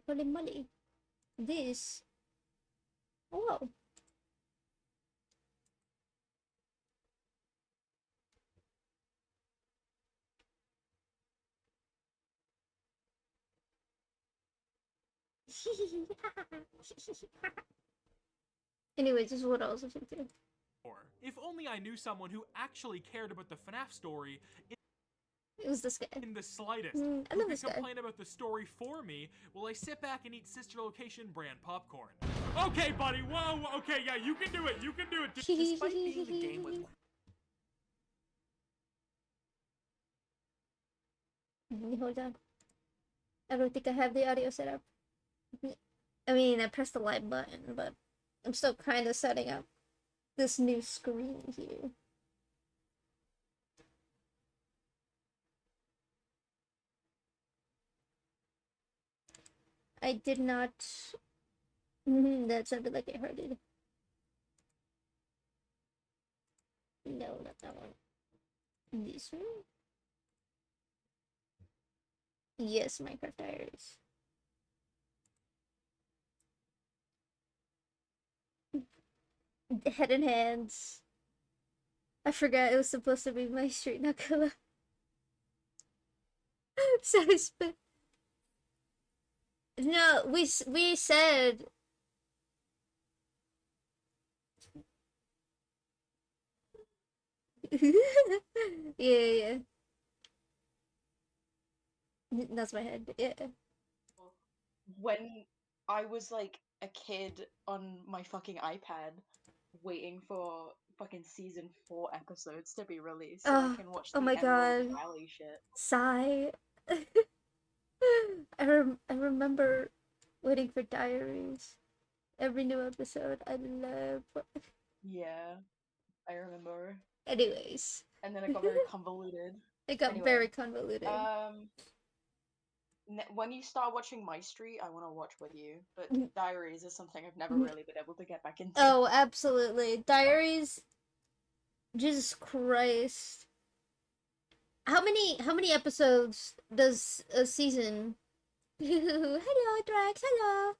Holy moly. This. Whoa. Anyways, this is what I was listening to. If only I knew someone who actually cared about the FNAF story It was this guy. in the slightest, I who love could this guy. complain about the story for me while I sit back and eat Sister Location brand popcorn. Okay, buddy, whoa, okay, yeah, you can do it, you can do it. Despite being the game with Hold on. I don't think I have the audio set up. I mean, I pressed the light button, but I'm still kind of setting up this new screen here. I did not. That sounded like it hurted. No, not that one. This one? Yes, Minecraft Diaries. Head and Hands. I forgot it was supposed to be my street Nakala. So I spent. No, we said. Yeah. That's my head. Yeah. When I was like a kid on my fucking iPad waiting for fucking season 4 episodes to be released so I Oh, can watch oh the my Emerald god. Valley shit. Sigh. I remember waiting for Diaries. Every new episode. I love. Yeah, I remember. Anyways, And then it got very convoluted. it got very Anyway, convoluted. um, when you start watching My Street, I want to watch with you. But Diaries is something I've never really been able to get back into. Oh, absolutely. Diaries. Jesus Christ. How many episodes does a season? Hello, Drax. Hello.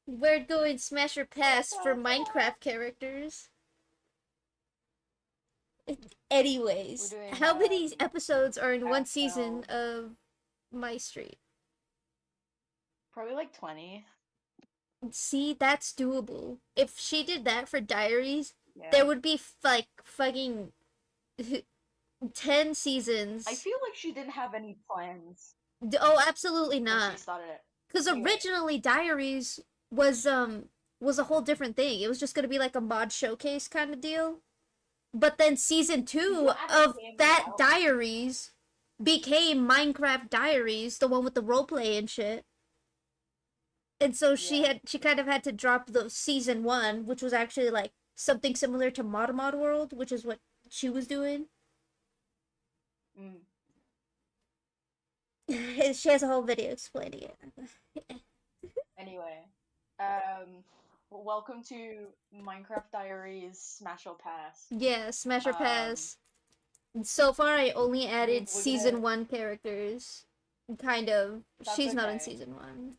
We're going smash or pass for Minecraft characters. We're Anyways, doing how many episodes are in one season aphmau. of My Street? Probably like 20. See, that's doable. If she did that for Diaries, Yeah. there would be like fucking 10 seasons. I feel like she didn't have any plans Oh, absolutely when she not. started it. Because Anyway, originally Diaries was a whole different thing. It was just gonna be like a mod showcase kind of deal. But then season you know two what actually of came that about? Diaries became Minecraft Diaries, the one with the roleplay and shit. And so Yeah. she kind of had to drop the season one, which was actually like something similar to Mod World, which is what she was doing. Mm. She has a whole video explaining it. Anyway, welcome to Minecraft Diaries Smash or Pass. Yeah, Smash or Um, Pass. So far, I only added we're gonna. season one characters. Kind of. That's She's not in okay. season one.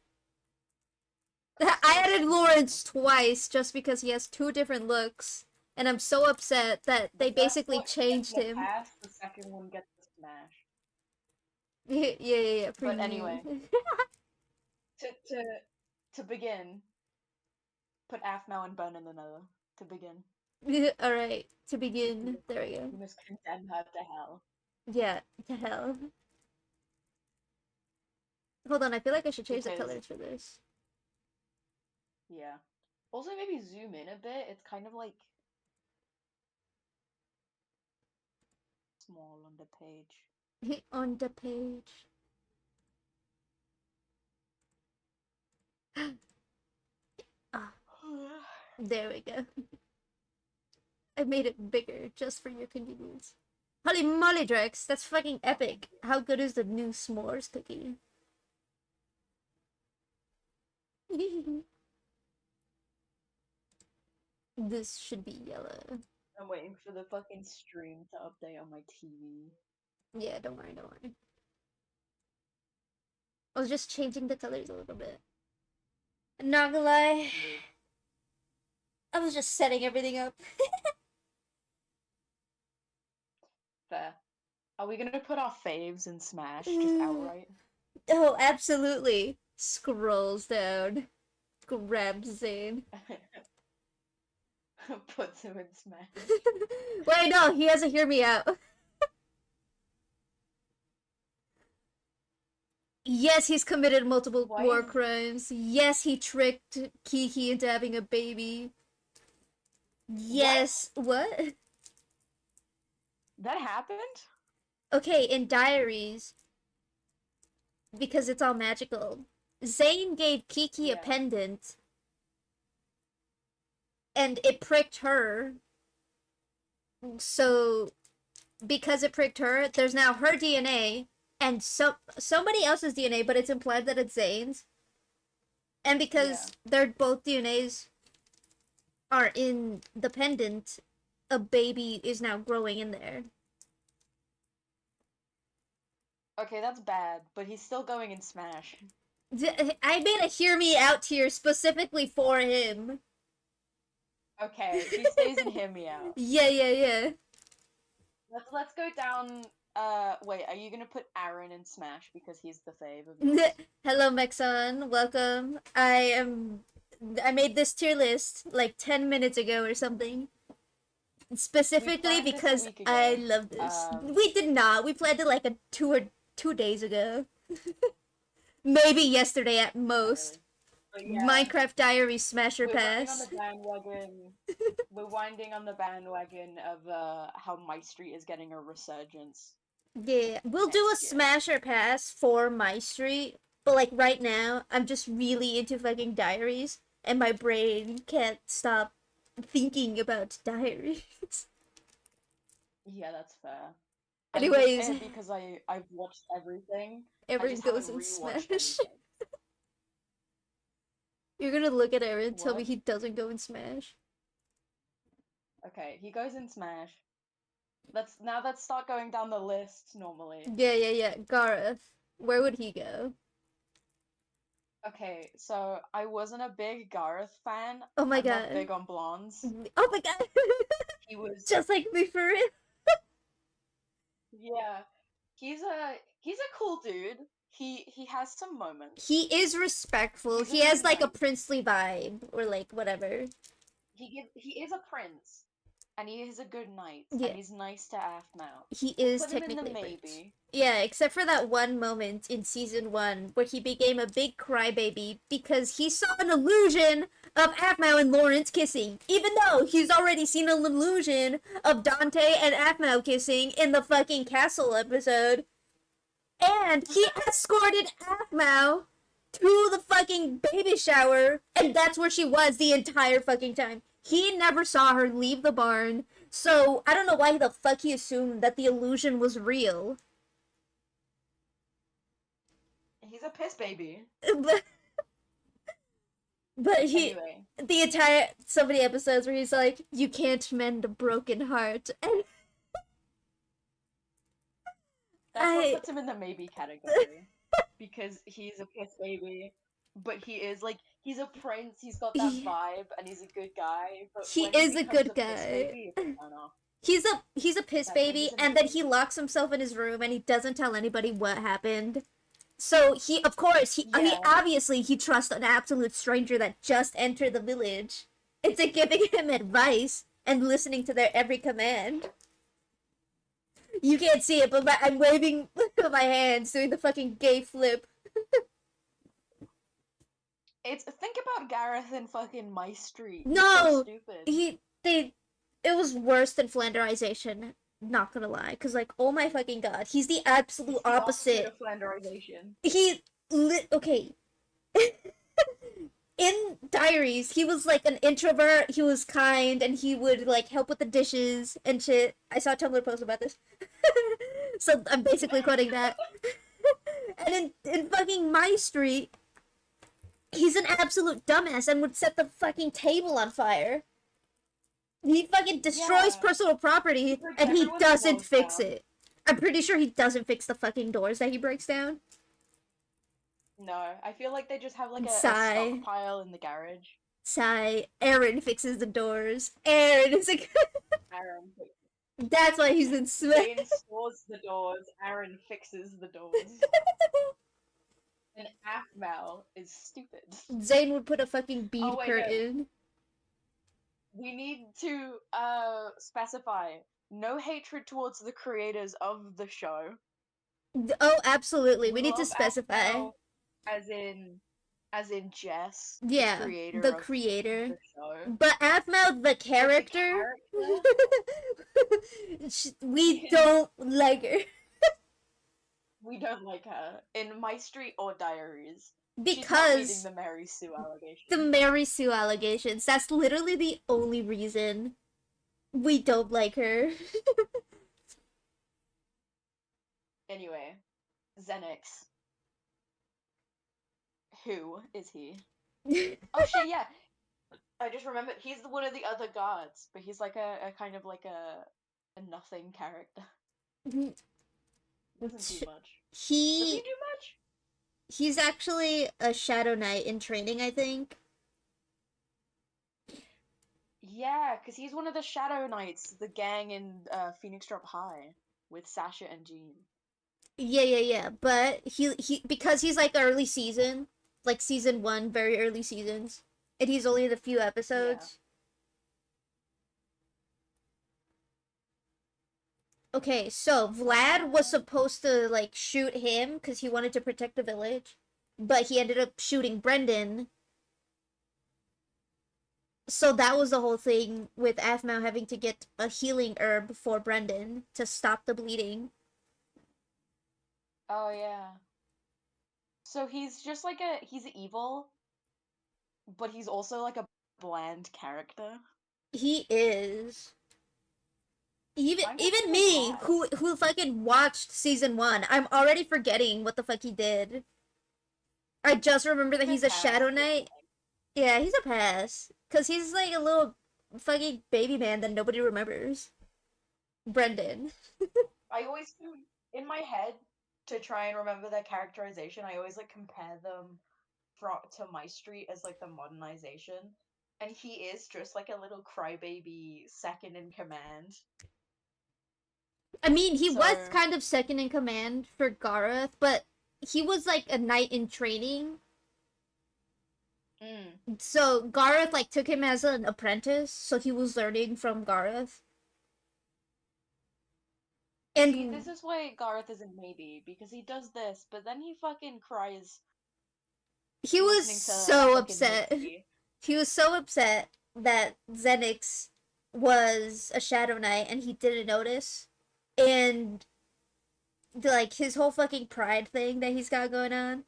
That's I not a added season Lawrence 1. twice just because he has two different looks, and I'm so upset that The they first basically look gets changed the him. pass. The second one gets the smash. Yeah, for But me. anyway, to to to begin, put aphmau and bone in the nether. To begin, Alright, to begin. There we go. you must condemn her to hell. Yeah, to hell. Hold on, I feel like I should change the Because colors for this. yeah. Also, maybe zoom in a bit. It's kind of like small on the page. On the page. Ah, there we go. I made it bigger just for your convenience. Holy moly, Drex, that's fucking epic. How good is the new s'mores cookie? This should be yellow. I'm waiting for the fucking stream to update on my TV. Yeah, don't worry, don't worry. I was just changing the colors a little bit. Not gonna lie, I was just setting everything up. Fair. Are we gonna put our faves in Smash just outright? Oh, absolutely. Scrolls down. Grabs Zane. Puts him in Smash. Wait, no, he has to hear me out. Yes, he's committed multiple war crimes. Yes, he tricked Kiki into having a baby. Yes, what? That happened? Okay, in diaries, because it's all magical, Zane gave Kiki a Yeah. pendant, and it pricked her. So, because it pricked her, there's now her DNA and somebody else's DNA, but it's implied that it's Zane's. And because their both DNAs are in the pendant, a baby is now growing in there. Okay, that's bad, but he's still going in Smash. I made a hear me out tier specifically for him. Okay, he stays in Hear Me Out. Yeah. Let's go down. Wait, are you gonna put Aaron in Smash because he's the fave of yours? Hello, Mexon. Welcome. I made this tier list like 10 minutes ago or something. Specifically because I love this. We did not. We planned it like 2 days ago. Maybe yesterday at most. Yeah. Minecraft Diary Smasher Pass. We're winding on the bandwagon of how My Street is getting a resurgence. Yeah, we'll do a Smasher Pass for My Street, but like right now, I'm just really into fucking diaries, and my brain can't stop thinking about diaries. Yeah, that's fair. Anyways, because I've watched everything. Aaron goes in Smash. You're gonna look at Aaron and tell me he doesn't go in Smash. Okay, he goes in Smash. Let's start going down the list normally. Yeah. Gareth, where would he go? Okay, so I wasn't a big Gareth fan. Oh my god. I'm not big on blondes. Oh my god. He was just like me for real. Yeah. He's a cool dude. He has some moments. He is respectful. He has like a princely vibe or like whatever. He is a prince. And he is a good knight. Yeah. And he's nice to aphmau. He is put technically him in the maybe. Maybe. Yeah, except for that one moment in season 1 where he became a big crybaby because he saw an illusion of aphmau and Lawrence kissing, even though he's already seen an illusion of Dante and aphmau kissing in the fucking castle episode. And he escorted aphmau to the fucking baby shower, and that's where she was the entire fucking time. He never saw her leave the barn, so I don't know why the fuck he assumed that the illusion was real. He's a piss baby. But anyway. The entire, so many episodes where he's like, you can't mend a broken heart. And that's what puts him in the maybe category. Because he's a piss baby. But he is, like, he's a prince, he's got that vibe, and he's a good guy. But he is a good guy. He's a piss baby, and then he locks himself in his room, and he doesn't tell anybody what happened. So he, of course, he obviously, he trusts an absolute stranger that just entered the village into giving him advice and listening to their every command. You can't see it, but I'm waving my hands, doing the fucking gay flip. Think about Gareth in fucking My Street. No, so stupid. It was worse than Flanderization. Not gonna lie, because like, oh my fucking god, he's the absolute opposite of Flanderization. Okay. In Diaries, he was like an introvert. He was kind, and he would like help with the dishes and shit. I saw a Tumblr post about this, so I'm basically quoting that. And in fucking My Street, he's an absolute dumbass and would set the fucking table on fire. He fucking destroys personal property, and he doesn't fix it. I'm pretty sure he doesn't fix the fucking doors that he breaks down. No, I feel like they just have like a Sigh. stockpile in the garage. Sigh. Aaron fixes the doors. Aaron is a. Aaron, That's why he's in sweat. Zane stores the doors. Aaron fixes the doors. And aphmau is stupid. Zane would put a fucking Oh bead wait, no. curtain. We need to specify no hatred towards the creators of the show. Oh, absolutely. We We need to love specify. aphmau as in Jess, the Yeah, creator the of creator. the show. But Aphmau, the character, we don't like her. We don't like her in My Street or Diaries. She's not meeting Because the Mary Sue allegation. the Mary Sue allegations. That's literally the only reason we don't like her. Anyway, Xenix. Who is he? Oh shit, yeah. I just remembered he's one of the other guards, but he's like a kind of like a nothing character. Doesn't do much. Does he do much? He's actually a Shadow Knight in training, I think. Yeah, because he's one of the Shadow Knights, the gang in Phoenix Drop High with Sasha and Jean. Yeah. But he because he's like early season, like season 1, very early seasons, and he's only in a few episodes. Yeah. Okay, so Vlad was supposed to like shoot him because he wanted to protect the village, but he ended up shooting Brendan. So that was the whole thing with aphmau having to get a healing herb for Brendan to stop the bleeding. Oh yeah. So he's just like he's evil, but he's also like a bland character. He is. Even I'm even gonna me, pass. who fucking watched season 1, I'm already forgetting what the fuck he did. I just remember that he's a Pass. Shadow Knight. Yeah, he's a pass. Cause he's like a little fucking baby man that nobody remembers. Brendan. I always in my head to try and remember their characterization. I always like compare them to My Street as like the modernization, and he is just like a little crybaby second in command. I mean, he So- was kind of second in command for Gareth, but he was like a knight in training. So Gareth like took him as an apprentice, so he was learning from Gareth. And See, this is why Gareth isn't maybe, because he does this, but then he fucking cries. he was listening to so fucking upset. Mitzi. He was so upset that Xenix was a Shadow Knight and he didn't notice. And like his whole fucking pride thing that he's got going on.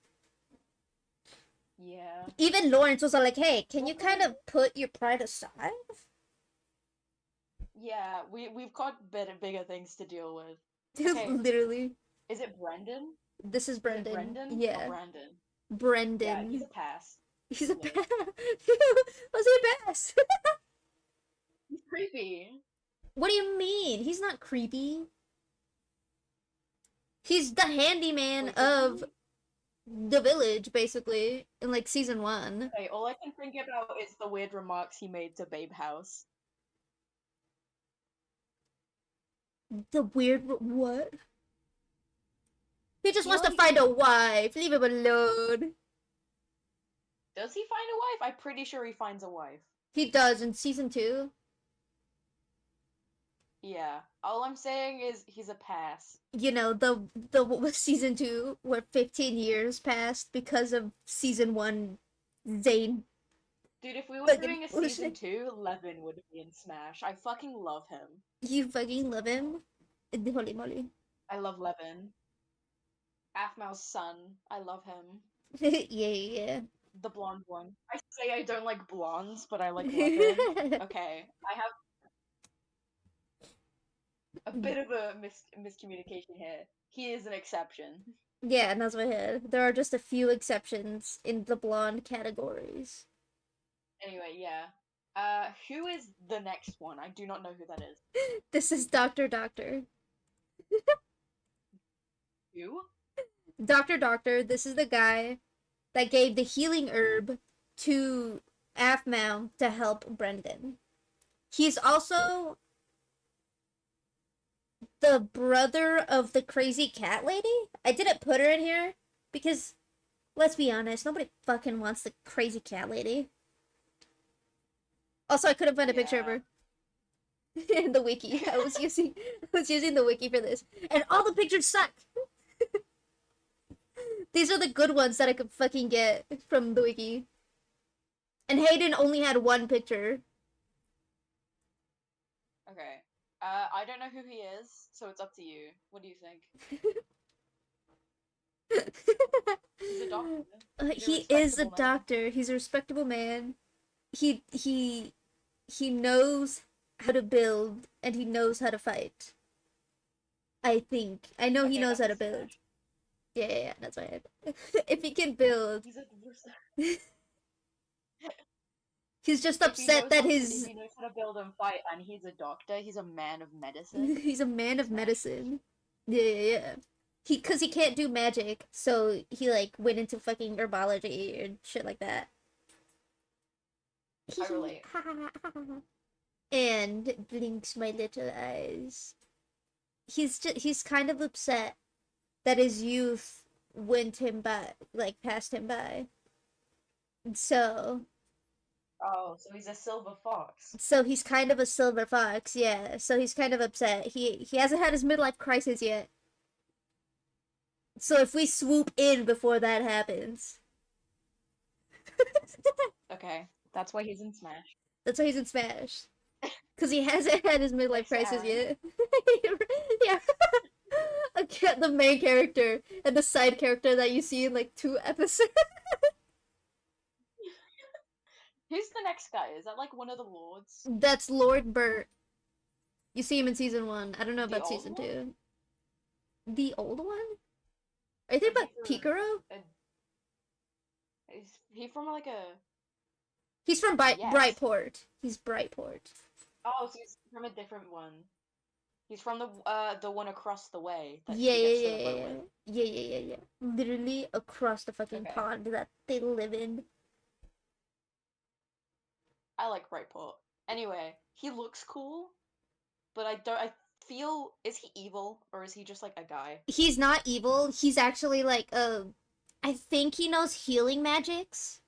Yeah. Even Lawrence was like, "Hey, can you kind of put your pride aside?" Yeah, we've got bigger things to deal with. Okay. Literally. Is it Brendan? This is Brendan. Brendan? Yeah. Or Brandon. Brendan. Yeah, he's a pass. He's a Look. pass. Was he a pass? He's creepy. What do you mean? He's not creepy. He's the handyman Wait, of the village, basically, in like season 1. Okay, all I can think about is the weird remarks he made to Babe House. The weird what? He just He, wants to like- find a wife. Leave him alone. Does he find a wife? I'm pretty sure he finds a wife. He does in season 2. Yeah. All I'm saying is he's a pass. You know, the season 2 where 15 years passed because of season 1 Zane. Dude, if we were Fucking doing a bullshit. season 2, Levin would be in Smash. I fucking love him. You fucking love him. Holy moly. I love Levin. aphmau's son. I love him. Yeah. The blonde one. I say I don't like blondes, but I like Levin. Okay, I have a bit of a miscommunication here. He is an exception. Yeah, and that's my head. There are just a few exceptions in the blonde categories. Anyway, yeah. Who is the next one? I do not know who that is. This is Dr. Doctor. Who? Dr. Doctor, this is the guy that gave the healing herb to aphmau to help Brendan. He's also the brother of the crazy cat lady. I didn't put her in here because, let's be honest, nobody fucking wants the crazy cat lady. Also, I couldn't find a picture of Yeah. her in the wiki. I was using the wiki for this, and all the pictures suck. These are the good ones that I could fucking get from the wiki. And Hayden only had one picture. Okay. I don't know who he is, so it's up to you. What do you think? He's a doctor. He's a He is a respectable man. doctor. He's a respectable man. He he he knows how to build and he knows how to fight. I think. I know he Okay, knows that's how a to build. smash. Yeah, that's why if he can build, He's a he's just if he upset knows that if he knows how to build and fight, and he's a doctor, he's a man of medicine. he's a man of Smash. medicine. Yeah. Cause he can't do magic, so he like went into fucking herbology and shit like that. I relate. And blinks my little eyes. He's kind of upset that his youth went him by, like passed him by. So Oh, so he's a silver fox. he's kind of a silver fox, yeah. So he's kind of upset. He hasn't had his midlife crisis yet. So if we swoop in before that happens, Okay, that's why he's in Smash. that's why he's in Smash. Cause he hasn't had his midlife Makes crisis sense. yet. Yeah. Okay, the main character and the side character that you see in like 2 episodes. Who's the next guy? Is that like one of the lords? That's Lord Bert. You see him in season 1. I don't know The about old season one? 2. The old one? Are you Or thinking is about he from Picaro? is he from like a He's from yes? Brightport. He's Brightport. Oh, so he's from a different one. He's from the one across the way that Yeah, she yeah, gets to yeah, the boat yeah, with. yeah, yeah, yeah, yeah. Literally across the fucking Okay, pond that they live in. I like Brightport. Anyway, he looks cool, but I feel, is he evil or is he just like a guy? He's not evil. He's actually like I think he knows healing magics.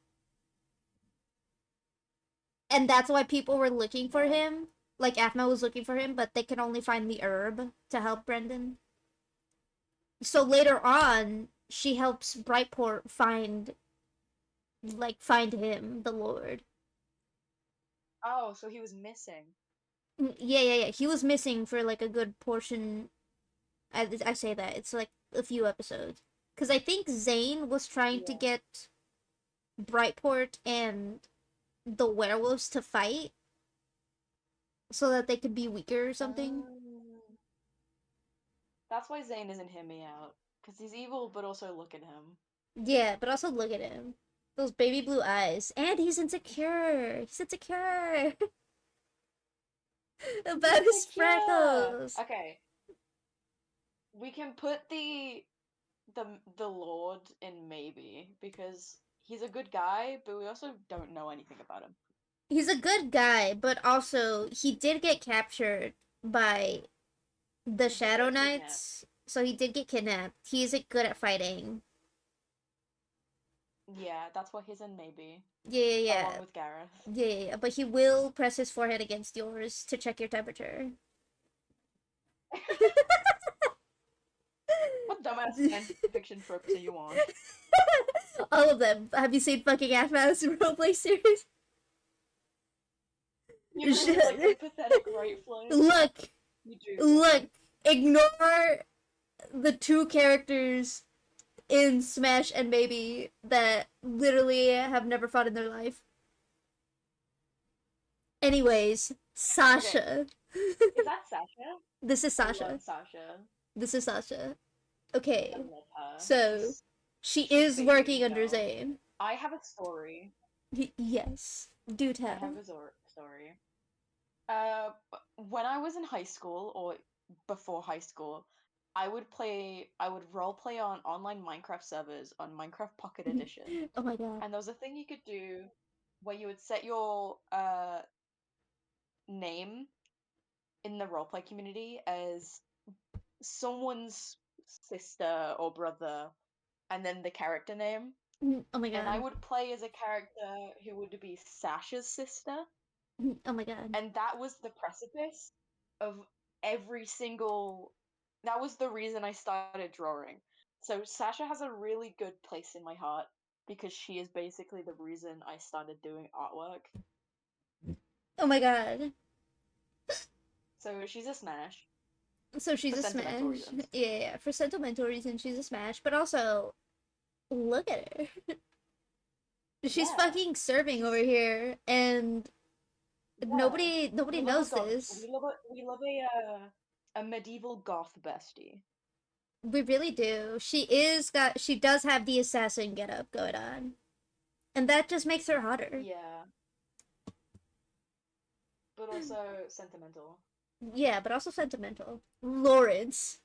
And that's why people were looking for Okay. him. Like aphmau was looking for him, but they could only find the herb to help Brendan. So later on, she helps Brightport find him, the Lord. Oh, so he was missing. Yeah, yeah, yeah. He was missing for like a good portion. I say that it's like a few episodes because I think Zane was trying to Yeah. get Brightport and the werewolves to fight so that they could be weaker or something. That's why Zane isn't hear me out. Because he's evil, but also look at him. Yeah, but also look at him. Those baby blue eyes. And he's insecure. He's insecure He's about his insecure! freckles. Okay, we can put the the Lord in maybe, because he's a good guy, but we also don't know anything about him. He's a good guy, but also he did get captured by the He did Shadow get kidnapped. Knights. So he did get kidnapped. He isn't good at fighting. Yeah, that's why he's in maybe. Yeah, yeah, Along yeah. with Gareth. Yeah, yeah, yeah. But he will press his forehead against yours to check your temperature. What dumbass fan fiction tropes are you on? All of them. Have you seen fucking aphmau's roleplay series? You really like the pathetic right flank? Look, You do. look. Ignore the 2 characters in Smash and Maybe that literally have never fought in their life. Anyways, Sasha. Is that Sasha? This is I Sasha. love Sasha. This is Sasha. I Okay, love her. so she She's is working baby under doll. Zane. I have a story. Yes, do I tell. have a story. When I was in high school, or before high school, I would role play on online Minecraft servers on Minecraft Pocket Edition. Oh my god. And there was a thing you could do where you would set your name in the roleplay community as someone's sister or brother, and then the character name. Oh my And I god. would play as a character who would be Sasha's sister, Oh my god. and that was the precipice of every single. That was the reason I started drawing. So Sasha has a really good place in my heart because she is basically the reason I started doing artwork. Oh my god. So she's a smash So she's for a sentimental smash. reasons. Yeah, for sentimental reasons, she's a smash. But also, look at her. She's Yeah, fucking serving over she's here, and yeah. nobody We love a knows goth. this. We love a medieval goth bestie. We really do. She does have the assassin getup going on, and that just makes her hotter. Yeah, but also sentimental. Yeah, but also sentimental. Lawrence.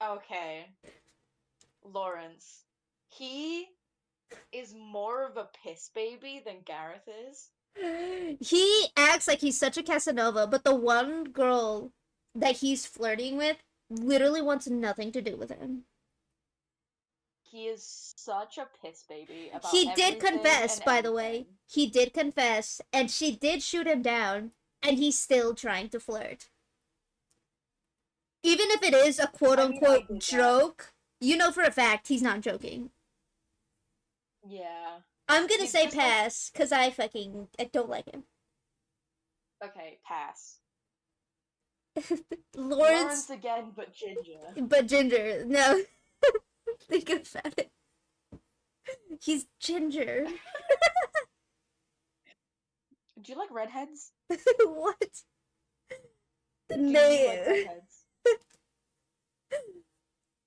Okay, Lawrence. He is more of a piss baby than Gareth is. He acts like he's such a Casanova, but the one girl that he's flirting with literally wants nothing to do with him. He is such a piss baby about He did everything confess, and by the way. anything. He did confess, and she did shoot him down, and he's still trying to flirt. Even if it is a quote I mean, I unquote did that. joke, you know for a fact he's not joking. Yeah. I'm gonna He's say just like, pass, because I don't like him. okay, pass. Lawrence, Lawrence again, but ginger. but Ginger, no. Think about it. He's Ginger. Do you like redheads? What? The Do you like name. redheads?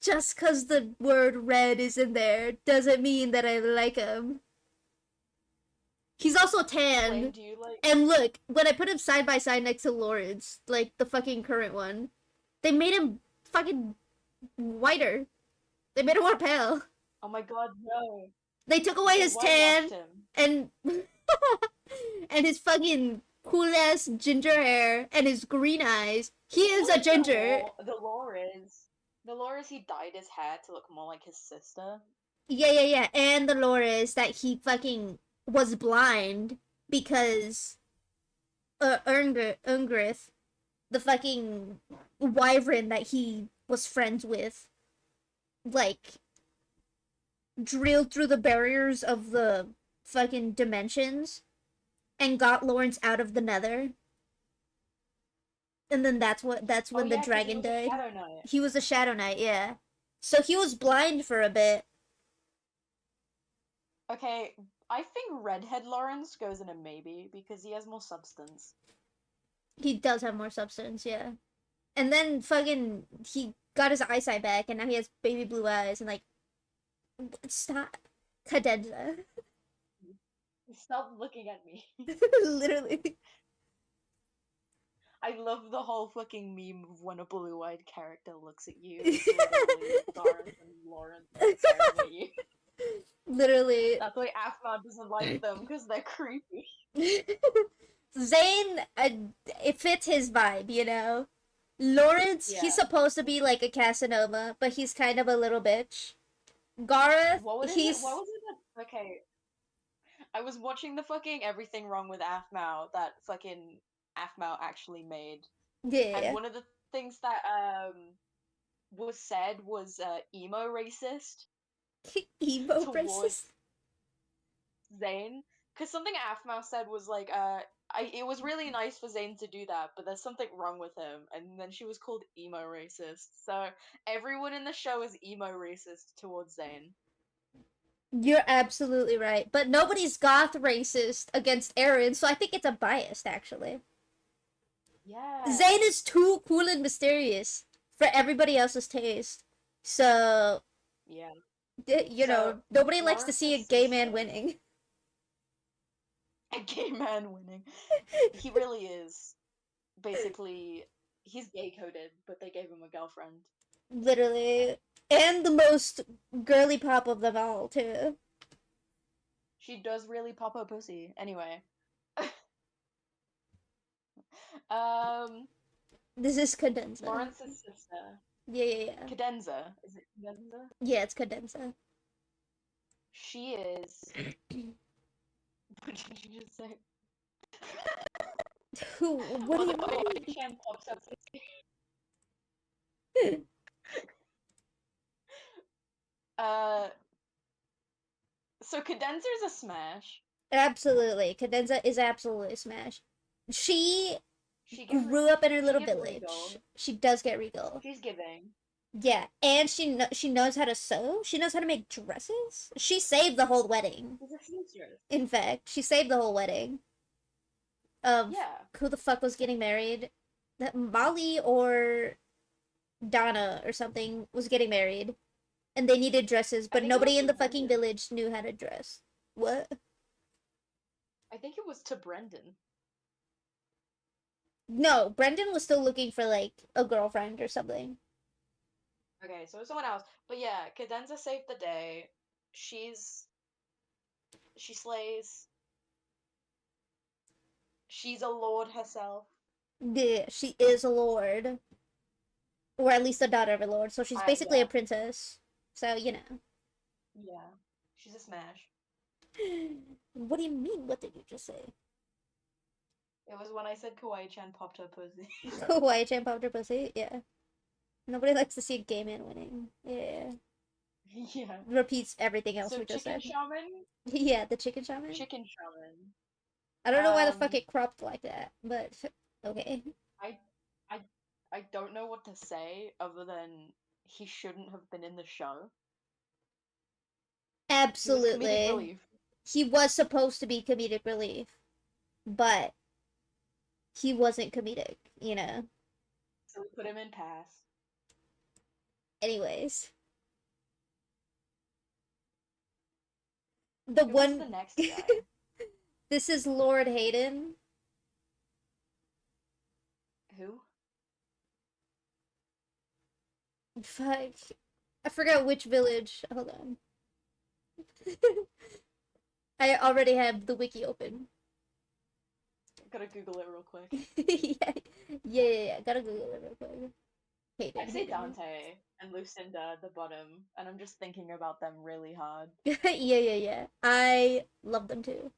Just because the word red is in there doesn't mean that I like him. He's also Flame, tan. do you like? And look, when I put him side by side next to Lawrence, like the fucking current one, they made him fucking whiter. They made him more pale. Oh my god, no. They took away They his whitewashed tan him. and and his fucking cool ass ginger hair and his green eyes. He is a ginger. The lore is he dyed his hair to look more like his sister. Yeah. And the lore is that he fucking was blind because Ungrith, the fucking wyvern that he was friends with, like drilled through the barriers of the fucking dimensions and got Lawrence out of the Nether. And then that's when Oh the yeah, because he dragon was a died. Shadow Knight. He was a Shadow Knight, yeah. So he was blind for a bit. Okay, I think Redhead Lawrence goes in a maybe because he has more substance. He does have more substance, yeah. And then fucking he got his eyesight back, and now he has baby blue eyes, and like, stop, cadenza, Stop looking at me. literally. I love the whole fucking meme of when a blue-eyed character looks at you. It's literally Gareth and Lawrence staring at you. Literally. That's why aphmau doesn't like them because they're creepy. Zane, it fits his vibe, you know. Lawrence, Yeah. he's supposed to be like a Casanova, but he's kind of a little bitch. Gareth, What was he's it? What was it? Okay, I was watching the fucking Everything Wrong with aphmau that fucking aphmau actually made, and yeah, one of the things that was said was emo racist emo towards racist. Zane, because something aphmau said was like it was really nice for Zane to do that, but there's something wrong with him, and then she was called emo racist. So everyone in the show is emo racist towards Zane. You're absolutely right, but nobody's goth racist against Aaron, so I think it's a biased actually. Yeah. Zane is too cool and mysterious for everybody else's taste. So, Yeah. you know, nobody likes to see a Lawrence's gay man sister- winning. A gay man winning. He really is. Basically, he's gay coded, but they gave him a girlfriend. Literally. And the most girly pop of them all, too. She does really pop her pussy. Anyway. um, This is Cadenza. Lawrence's sister. Yeah. Cadenza. Is it Cadenza? Yeah, it's Cadenza. She is. What did you just say? Who? What do you mean? Chan pops up. uh, so Cadenzer's a smash. Absolutely. Cadenza is absolutely a smash. She She grew up in her little gives village. regal. She does get regal. She's giving. Yeah, and she knows how to sew. She knows how to make dresses. She saved the whole wedding. She's a seamstress. In fact, she saved the whole wedding. Of Yeah. who the fuck was getting married? That Molly or Donna or something was getting married, and they needed dresses, but think it nobody was in the to fucking Brendan. village knew how to dress. What? I think it was to Brendan. No, Brendan was still looking for like a girlfriend or something. Okay, so it was someone else. But yeah, Cadenza saved the day. She slays. She's a lord herself. Yeah, she is a lord, or at least the daughter of a lord, so she's basically Yeah. a princess. So you know. Yeah. She's a smash. What do you mean? What did you just say? It was when I said Kawaii-chan popped her pussy. Why champ popped her pussy? Yeah. Nobody likes to see a gay man winning. Yeah. Yeah. Repeats everything else So we just chicken said. shaman? Yeah, the chicken shaman. Chicken shaman. I don't know why the fuck it cropped like that, but okay. I I I don't know what to say other than he shouldn't have been in the show. He was comedic Absolutely. relief. He was supposed to be comedic relief, but he wasn't comedic, you know. So we put him in pass. Anyways. The Who was one the next guy? This is Lord Hayden. Who? Fuck. I forgot which village. Hold on. I already have the wiki open. Gotta Google it real quick. Yeah. Gotta Google it real quick. I say Hayden. Dante and Lucinda at the bottom, and I'm just thinking about them really hard. Yeah. I love them too.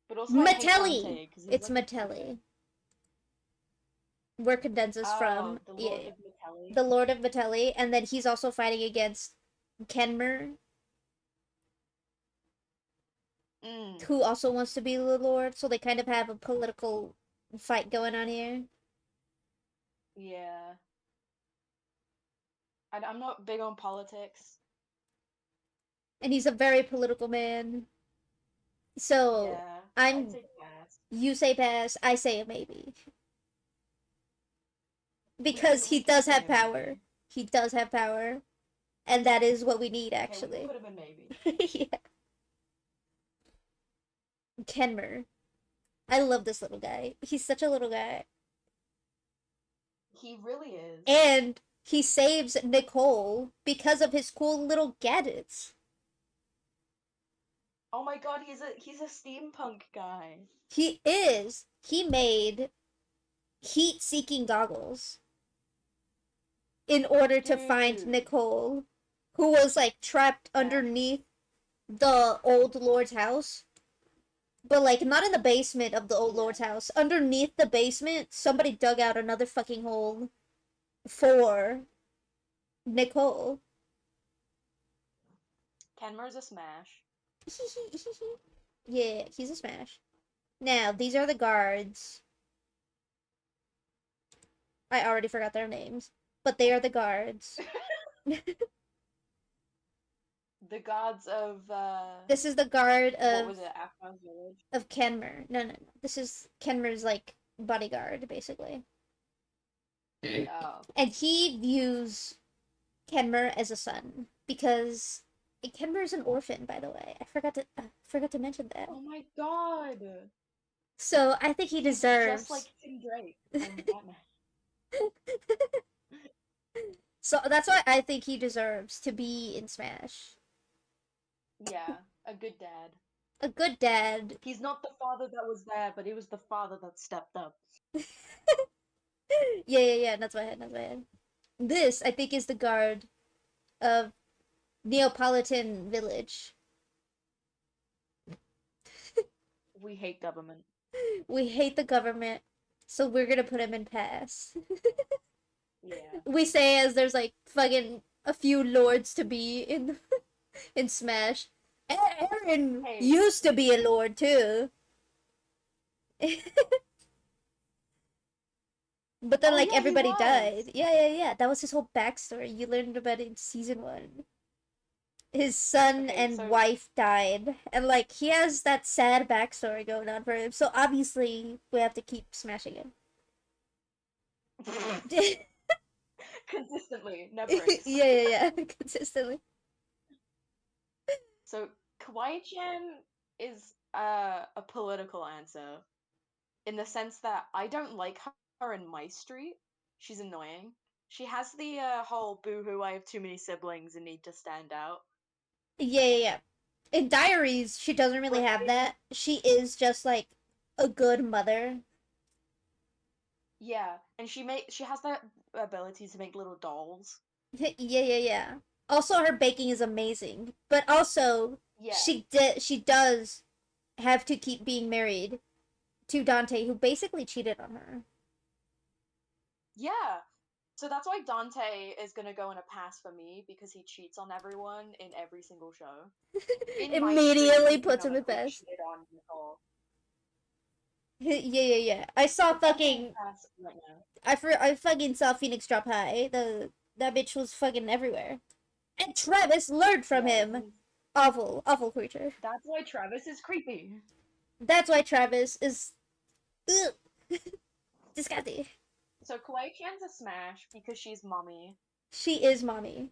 But also I hate Metelli! Dante, 'cause he's It's like a Metelli. Where Cadenza's from. the Lord Yeah. of Metelli. The Lord of Metelli, and then he's also fighting against Kenmer, who also wants to be the Lord, so they kind of have a political fight going on here. Yeah. I'm not big on politics. And he's a very political man. So, Yeah. I'm. I'd say pass. You say pass, I say a maybe. Because We he can does say have a power. maybe. He does have power. And that is what we need, Okay, we actually. can put him in maybe. Yeah. Kenmer. I love this little guy. He's such a little guy. He really is. And he saves Nicole because of his cool little gadgets. Oh my god, he's a steampunk guy. He is. He made heat-seeking goggles in order to find Dude. Nicole, who was like trapped underneath the old lord's house. But like not in the basement of the old lord's house. Underneath the basement, somebody dug out another fucking hole for Nicole. Kenmer's a smash. Yeah, he's a smash. Now, these are the guards. I already forgot their names, but they are the guards. The gods of This is the guard what of was it, aphmau village? of Kenmer. No. This is Kenmer's like bodyguard, basically. Oh. And he views Kenmer as a son because Kenmer is an orphan, by the way. I forgot to mention that. Oh my god. So I think he He's just deserves. like Tim Drake from Batman. So that's why I think he deserves to be in Smash. Yeah, a good dad. A good dad. He's not the father that was there, but he was the father that stepped up. Yeah. That's my head. That's my head. This I think is the guard of Neapolitan Village. We hate government. We hate the government, so we're gonna put him in pass. Yeah. We say as there's like fucking a few lords to be in in Smash. Aaron Hey, used to be a lord too. But then oh like yeah, he everybody was. died. Yeah. That was his whole backstory. You learned about it in season 1. His son Okay, and so wife died. And like he has that sad backstory going on for him. So obviously we have to keep smashing him. Yeah. consistently, never breaks. Consistently. So Kawaii-chan is a political answer in the sense that I don't like her in my street. She's annoying. She has the whole boohoo, I have too many siblings and need to stand out. Yeah. In Diaries, she doesn't really But have in that. She is just like a good mother. yeah, and she has that ability to make little dolls. Yeah. Also, her baking is amazing, but also Yeah. she does have to keep being married to Dante, who basically cheated on her. Yeah. So that's why Dante is gonna go in a pass for me because he cheats on everyone in every single show. In my street, Immediately we puts him in canonically best. cheated on Nicole. Yeah. I saw So Dante in fucking pass right now. I fucking saw Phoenix drop high. The that bitch was fucking everywhere. And Travis learned from Yeah, him. Awful creature. that's why Travis is creepy. That's why Travis is ugh, disgusting. So Kawaii Chan's a smash because she's mommy. She is mommy.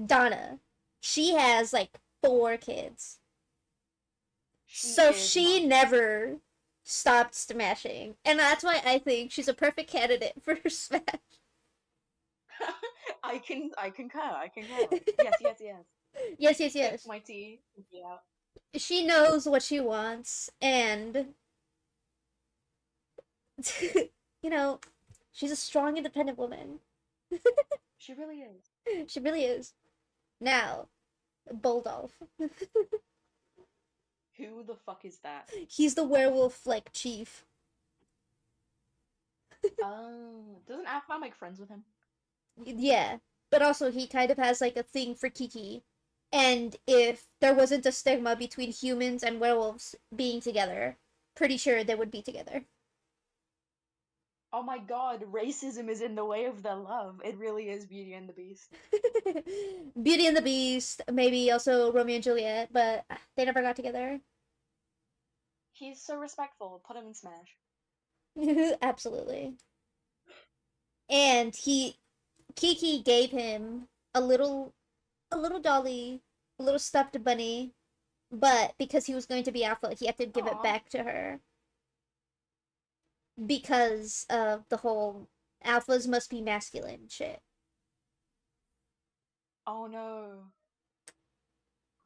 Donna. She has like 4 kids. She So is she mommy. never stopped smashing. And that's why I think she's a perfect candidate for Smash. I concur. I concur. Yes. Sip Yes. my tea. Yeah. She knows what she wants, and you know, she's a strong, independent woman. She really is. She really is. Now, Bulldolf. Who the fuck is that? He's the werewolf like chief. Oh, doesn't aphmau make friends with him? Yeah, but also he kind of has like a thing for Kiki. And if there wasn't a stigma between humans and werewolves being together, pretty sure they would be together. Oh my god, racism is in the way of their love. It really is Beauty and the Beast. Beauty and the Beast, maybe also Romeo and Juliet, but they never got together. He's so respectful. Put him in Smash. Absolutely. And Kiki gave him a little dolly, a little stuffed bunny, but because he was going to be alpha, he had to give it Aw. back to her because of the whole alphas must be masculine shit. Oh no.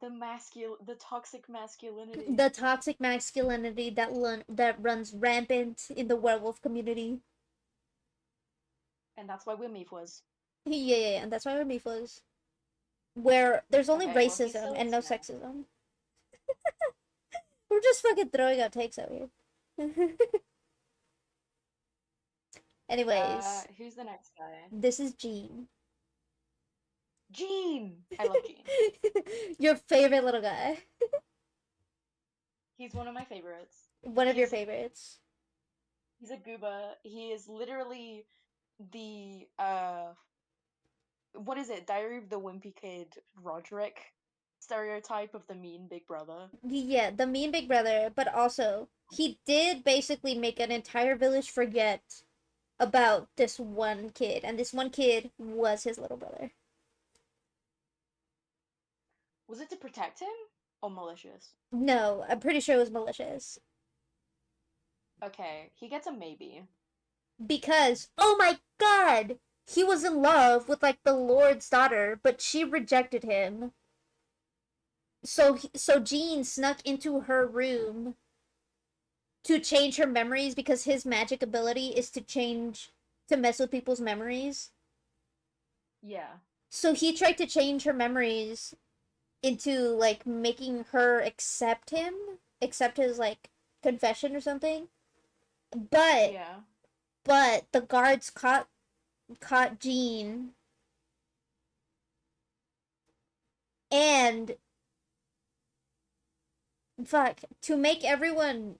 The toxic masculinity. The toxic masculinity that runs rampant in the werewolf community. And that's why Wimif was. And that's why we're Miflas. Where there's only Okay, well he's racism still in and no Smash. sexism. We're just fucking throwing out takes out here. Anyways, Who's the next guy? this is Gene. Gene! I love Gene. Your favorite little guy. He's one of my favorites. One of your He's favorites. he's a gooba. He is literally the what is it? Diary of the Wimpy Kid Roderick stereotype of the mean big brother. Yeah, the mean big brother, but also he did basically make an entire village forget about this one kid, and this one kid was his little brother. Was it to protect him or malicious? No, I'm pretty sure it was malicious. Okay, he gets a maybe. Because, oh my god! He was in love with, like, the Lord's daughter, but she rejected him. So Jean snuck into her room to change her memories because his magic ability is to mess with people's memories. Yeah. So he tried to change her memories into like making her accept his like confession or something. But Yeah. the guards caught Jean, and fuck, to make everyone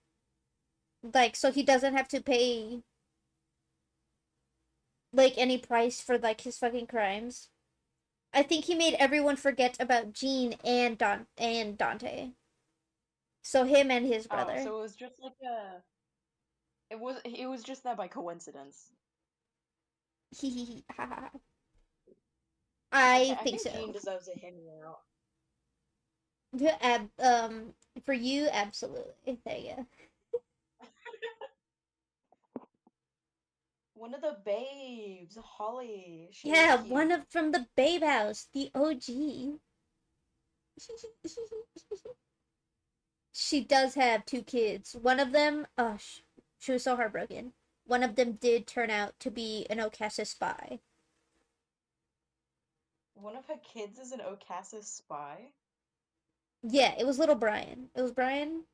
like so he doesn't have to pay like any price for like his fucking crimes. I think he made everyone forget about Jean and Dante. So him and his Oh, brother. so it was just like a it was just that by coincidence. Okay, I I think think Jean so. deserves a him out. For you, absolutely. There you go. One of the babes, Holly. She is Yeah, one cute. of from the Babe House, the OG. She does have two kids. One of them, oh, she was so heartbroken. One of them did turn out to be an Okasa spy. One of her kids is an Okasa spy. Yeah, it was little Brian. It was Brian,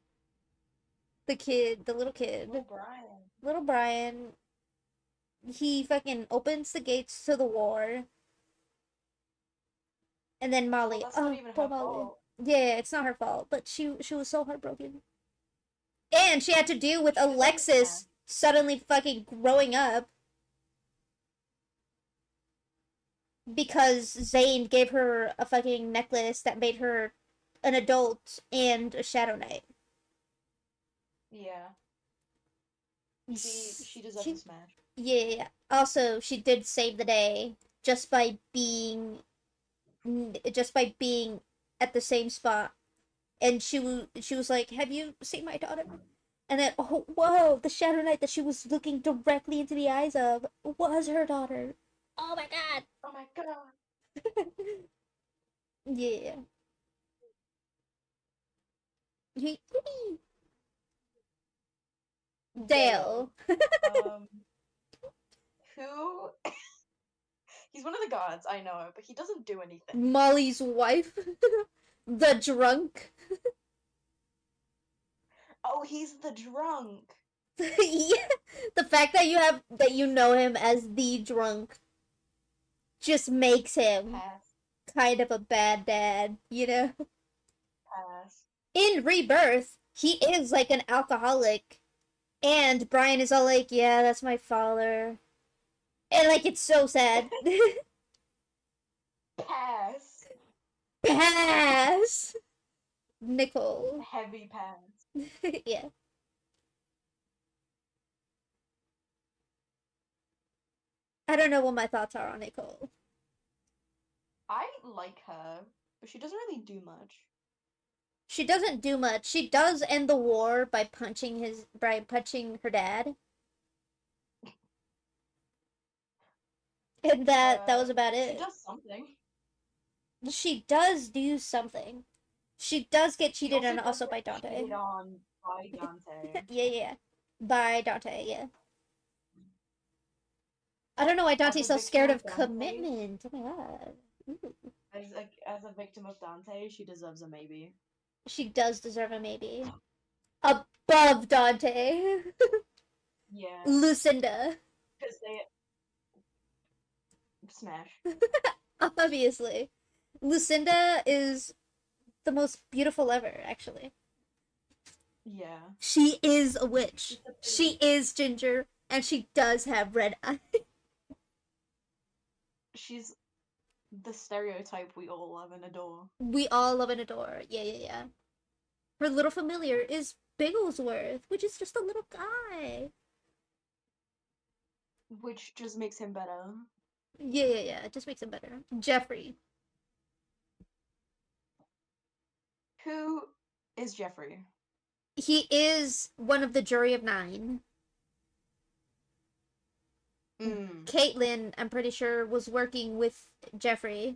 the kid, the little Little kid. Brian. Little Brian, he fucking opens the gates to the war. And then Well, Molly, that's not oh, even poor her Molly. fault. Yeah, it's not her fault, but she was so heartbroken. And she had to deal with She deserves a smash. Alexis suddenly fucking growing up because Zane gave her a fucking necklace that made her an adult and a Shadow Knight. Yeah. She deserves a She, smash. yeah. Also, she did save the day just by being at the same spot. And she was like, "Have you seen my daughter?" And then, oh, whoa, the Shadow Knight that she was looking directly into the eyes of was her daughter. Oh my god. Oh my god. Yeah. Dale. Dale. Um, who? He's one of the gods, I know, but he doesn't do anything. Molly's wife. The drunk. Oh, he's the drunk. Yeah. The fact that you know him as the drunk just makes him Pass. kind of a bad dad, you know? Pass. In Rebirth, he is like an alcoholic. And Brian is all like, yeah, that's my father. And like, it's so sad. Pass. Pass! Nicole. Heavy pass. Yeah. I don't know what my thoughts are on Nicole. I like her, but she doesn't really do much. She doesn't do much. She does end the war by punching her dad. And that was about She it. does something. She does do something. She does get She cheated also on does also get by Dante. cheated on by Dante. Yeah, yeah. By Dante, yeah. I don't know why As Dante's a so victim scared of of Dante, commitment. Oh my god. Ooh. as a victim of Dante, she deserves a maybe. She does deserve a maybe. Above Dante. Yeah, Lucinda. because they smash. Obviously. Lucinda is the most beautiful ever, actually. Yeah, She is a witch. she's the She prettiest. is ginger, and she does have red eyes. She's the stereotype we all love and adore. We all love and adore. Yeah, yeah, yeah. Her little familiar is Bigglesworth, which is just a little guy. Which just makes him better. Yeah, yeah, yeah. It just makes him better. Jeffrey. Who is Jeffrey? He is one of the jury of 9. Mm. Caitlin, I'm pretty sure, was working with Jeffrey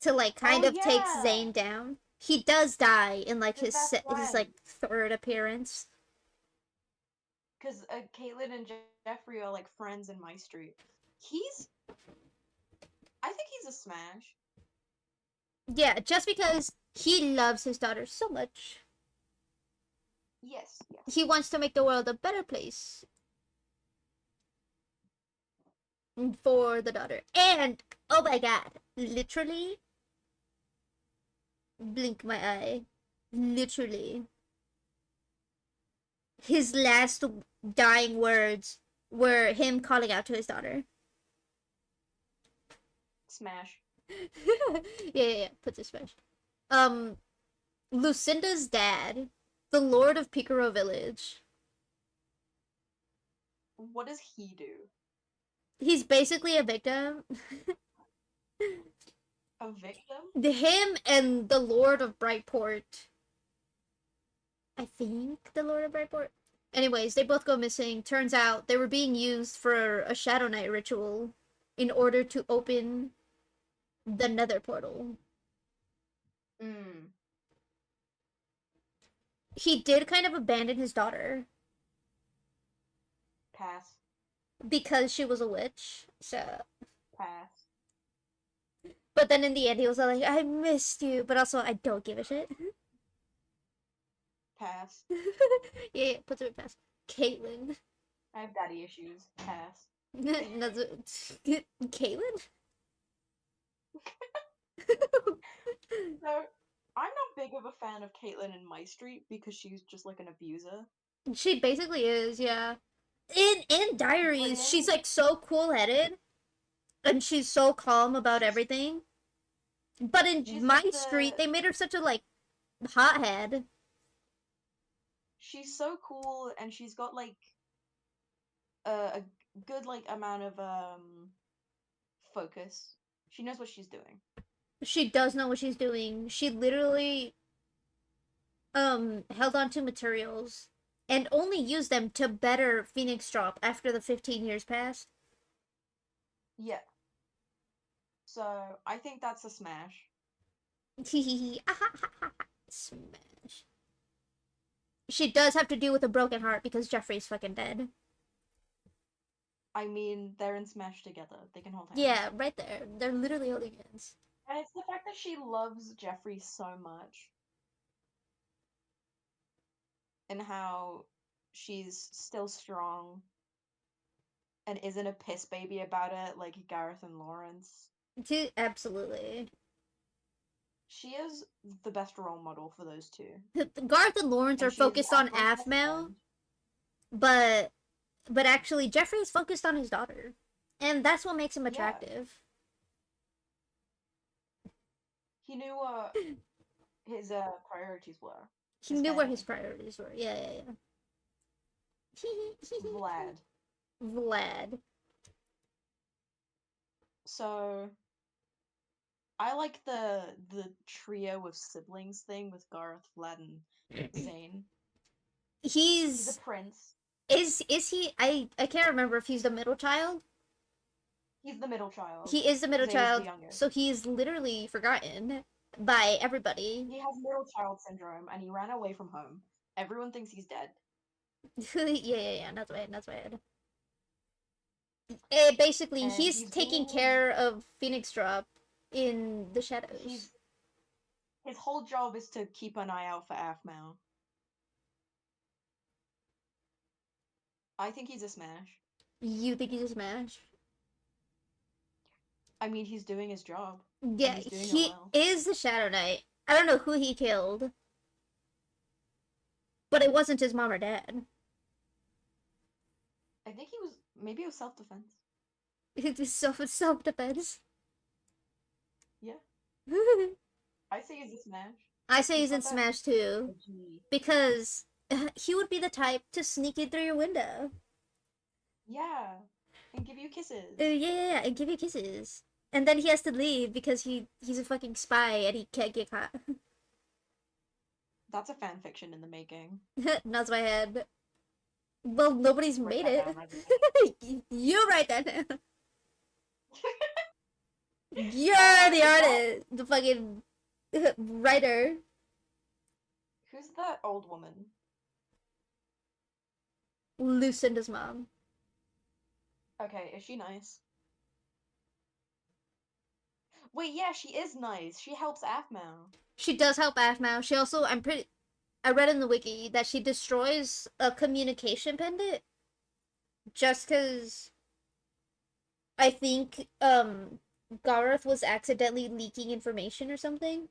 to like kind Oh of take yeah, Zane down. He does die in like because that's his right. like third appearance. Because Caitlin and Jeffrey are like friends in my street. He's, I think he's a smash. Yeah, just because he loves his daughter so much. Yes, yes. He wants to make the world a better place for the daughter. And oh my god, literally blink my eye. Literally. His last dying words were him calling out to his daughter. Smash. Yeah, put this smash. Um, Lucinda's dad, the Lord of Picaro Village. What does he do? He's basically a victim. A victim? Him and the Lord of Brightport. I think the Lord of Brightport. Anyways, they both go missing. Turns out they were being used for a Shadow Knight ritual in order to open the Nether portal. Mm. He did kind of abandon his daughter Pass. because she was a witch. So, Pass. but then in the end, he was like, "I missed you," but also I don't give a shit. Pass. Yeah, puts it past Caitlyn. I have daddy issues. Pass. Caitlyn. So, I'm not big of a fan of Caitlyn in my street because she's just like an abuser. She basically is, yeah. In But Diaries, she's in, like so cool headed and she's so calm about she's everything. But in she's my like street, they made her such a like hothead. she's so cool and she's got like a good like amount of focus. She knows what she's doing. She does know what she's doing. She literally held on to materials and only used them to better Phoenix Drop after the 15 years passed. Yeah. So I think that's a smash. Smash. She does have to deal with a broken heart because Jeffrey's fucking dead. I mean, they're in Smash together. They can hold hands. Yeah, right there. They're literally holding hands. And it's the fact that she loves Jeffrey so much. And how she's still strong and isn't a piss baby about it like Gareth and Lawrence. Absolutely. She is the best role model for those two. Garth and Lawrence And are she is focused on Aphmau's best aphmau, friend. but actually Jeffrey's focused on his daughter. And that's what makes him Yeah. attractive. He knew his priorities were. He His knew where his family. priorities were. Yeah. Vlad. Vlad. So I like the trio of siblings thing with Garth, Vlad, and Zane. He's a He's prince. is he I can't remember if he's the middle child. He's the middle child. He is the middle Zane is the child, youngest. so he's literally forgotten by everybody. He has middle child syndrome and he ran away from home. Everyone thinks he's dead. Yeah, that's bad. Basically, And he's he's taking being care of Phoenix Drop in the shadows. his whole job is to keep an eye out for aphmau. I think he's a smash. You think he's a smash? I mean, he's doing his job. Yeah, And he's doing he it well. is the Shadow Knight. I don't know who he killed, but it wasn't his mom or dad. I think he was maybe it was self-defense. It was self defense. Yeah. I say he's a smash. I say he's He's in got that Smash too edgy- because he would be the type to sneak in through your window. Yeah. And give you kisses. Yeah, and give you kisses. And then he has to leave because he's a fucking spy and he can't get caught. That's a fan fiction in the making. Nods my head. Well, nobody's Write made that it. down, everybody. You write that down. You're the Is that artist, the fucking writer. who's that old woman? Lucinda's mom. Okay, is she nice? Wait, yeah, she is nice. She helps aphmau. She does help aphmau. She also, I read in the wiki that she destroys a communication pendant just because I think Gareth was accidentally leaking information or something.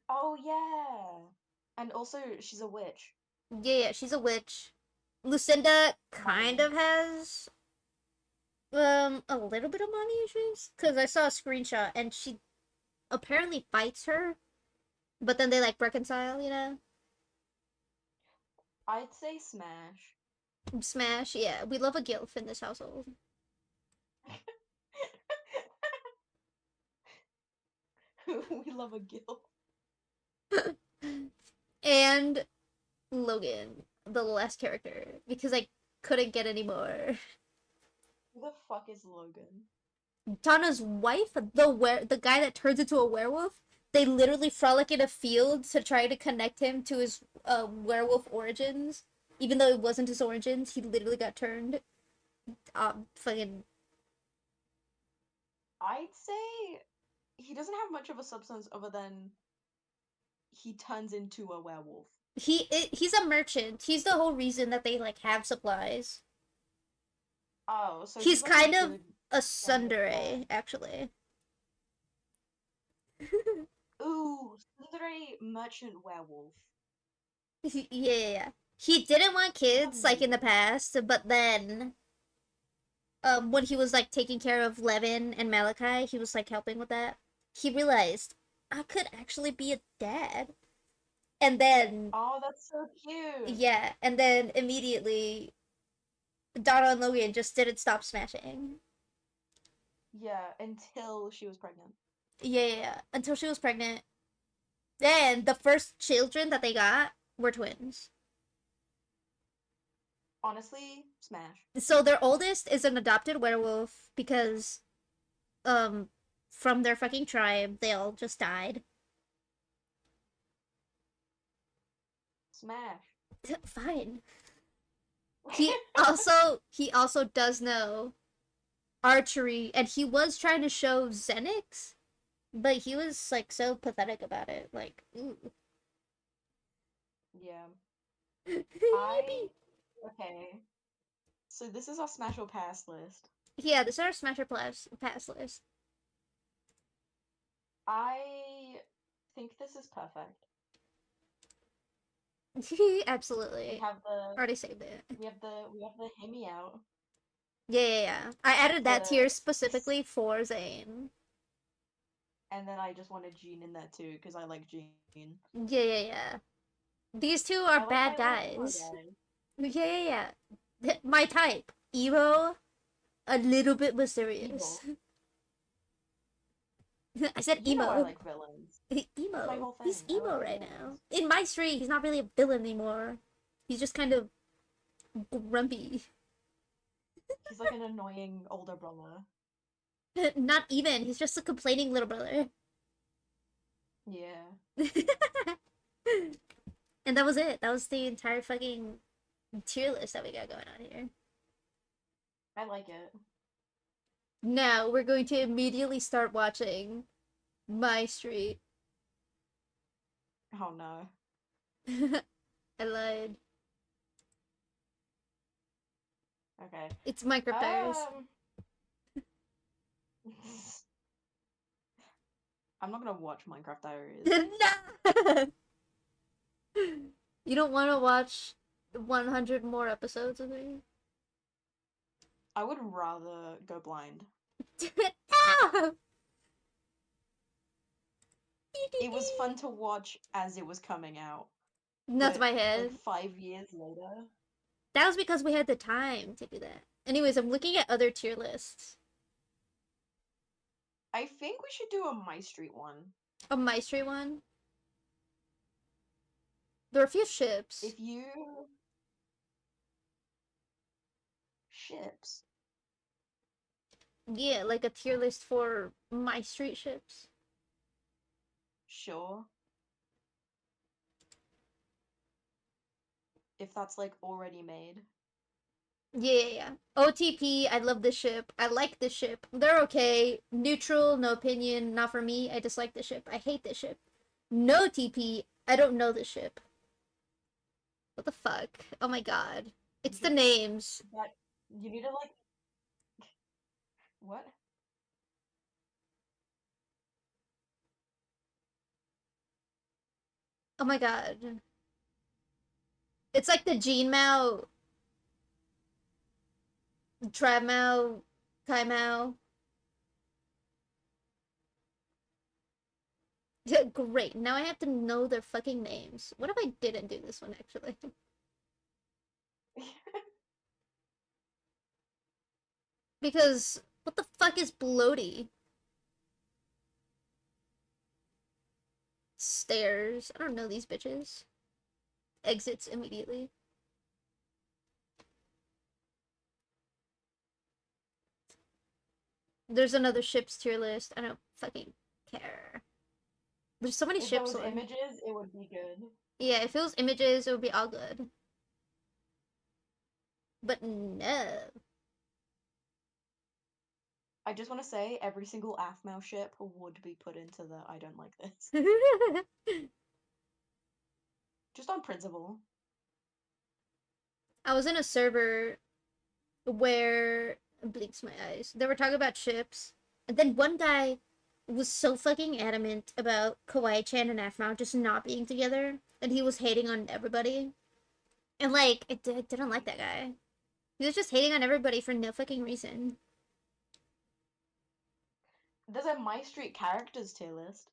Oh yeah. And also, she's a witch. Yeah, she's a witch. Lucinda kind Money. of has a little bit of money issues because I saw a screenshot and she apparently fights her, but then they like reconcile, you know? I'd say smash. Smash, yeah. We love a gilf in this household. We love a guild. And Logan, the last character, because I couldn't get any more. Who the fuck is Logan? Donna's wife, the guy that turns into a werewolf, they literally frolic in a field to try to connect him to his werewolf origins. Even though it wasn't his origins, he literally got turned. Fucking. I'd say he doesn't have much of a substance other than he turns into a werewolf. He's a merchant. He's the whole reason that they like have supplies. Oh, so He's he's like a kind of good a kind of guy. tsundere, actually. Ooh, tsundere merchant werewolf. Yeah. He didn't want kids like in the Amazing. past, but then when he was like taking care of Levin and Malachi, he was like helping with that. He realized I could actually be a dad. And then Oh, that's so cute. yeah, and then immediately Donna and Logan just didn't stop smashing. Yeah, until she was pregnant. Yeah, until she was pregnant. Then the first children that they got were twins. Honestly, smash. So their oldest is an adopted werewolf because um from their fucking tribe they all just died. Smash. Fine. He also does know archery and he was trying to show Xenix, but he was like so pathetic about it. Like, ooh. Yeah. I Yippee. okay. So this is our smash or pass list. Yeah, this is our Smasher pass list. I think this is perfect. We Absolutely. have the Already saved it. we have the hear me out. Yeah. I added that The tier specifically for Zane. and then I just wanted Jean in there too because I like Jean. Yeah. These two are I like bad my little emo guys. guy. Yeah. My type. Emo, a little bit mysterious. Evil. I said You know I emo. like villains. That's my Emo. whole thing. He's I emo like right villains. now. In my street, he's not really a villain anymore. He's just kind of grumpy. He's like an annoying older brother. Not even. He's just a complaining little brother. Yeah. And that was it. That was the entire fucking tier list that we got going on here. I like it. Now we're going to immediately start watching My Street. Oh no. I lied. Okay. It's Minecraft Diaries. I'm not gonna watch Minecraft Diaries. No! You don't want to watch 100 more episodes of me? I would rather go blind. No! It was fun to watch as it was coming out, Nuts but my like head. 5 years later. That was because we had the time to do that. Anyways, I'm looking at other tier lists. I think we should do a My Street one. A My Street one? There are a few ships. If you ships. Yeah, like a tier list for my street ships. Sure. If that's like already made. Yeah. OTP, I love this ship. I like this ship. They're okay. Neutral, no opinion, not for me. I dislike this ship. I hate this ship. No TP, I don't know this ship. What the fuck? Oh my god. It's the names. But you need to like what? Oh my god. It's like the Gene Mao, Trav Mao, Kai Mao. Great. Now I have to know their fucking names. What if I didn't do this one actually? Because what the fuck is bloaty? Stairs. I don't know these bitches. Exits immediately. There's another ships tier list. I don't fucking care. There's so many If there ships was on. images, it would be good. Yeah, if it was images, it would be all good. But no. I just want to say every single aphmau ship would be put into the I don't like this. Just on principle. I was in a server where blinks my eyes. They were talking about ships, and then one guy was so fucking adamant about Kawaii-chan and aphmau just not being together, and he was hating on everybody. And like, I didn't like that guy. He was just hating on everybody for no fucking reason. There's a My Street characters tier list.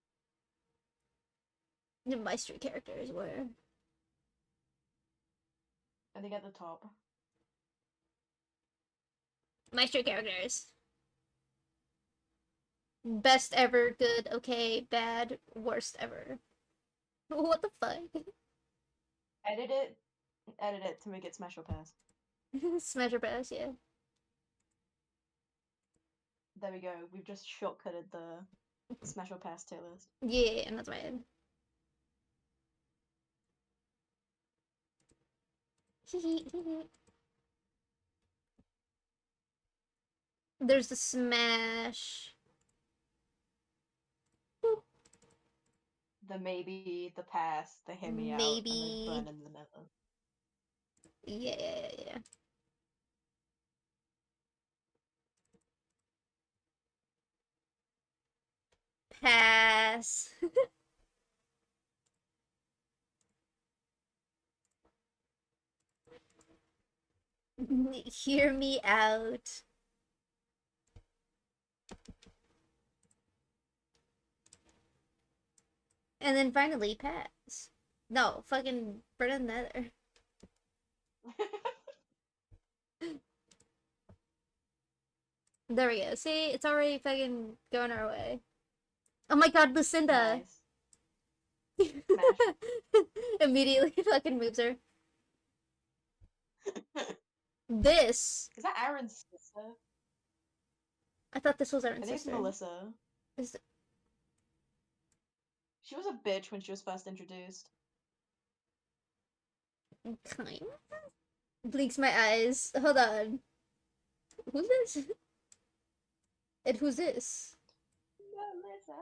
My street characters were. I think at the top. My street characters. Best ever, good, okay, bad, worst ever. What the fuck? Edit it to make it Smash or Pass. Smash or pass, yeah. There we go. We've just shortcutted the Smash or Pass tier list. Yeah, and that's my head. There's the smash. The maybe, the pass, the hear me out, and the burn in the nether. Yeah. Pass. Hear me out. And then finally, pass. No, fucking burn in the nether. There we go. See, it's already fucking going our way. Oh my god, Lucinda! Nice. Smash. Immediately fucking moves her. This. Is that Aaron's sister? I thought this was our I think it's sister. Melissa. Is it... She was a bitch when she was first introduced. Kind? Blinks my eyes. Hold on. Who's this? And who's this? Melissa.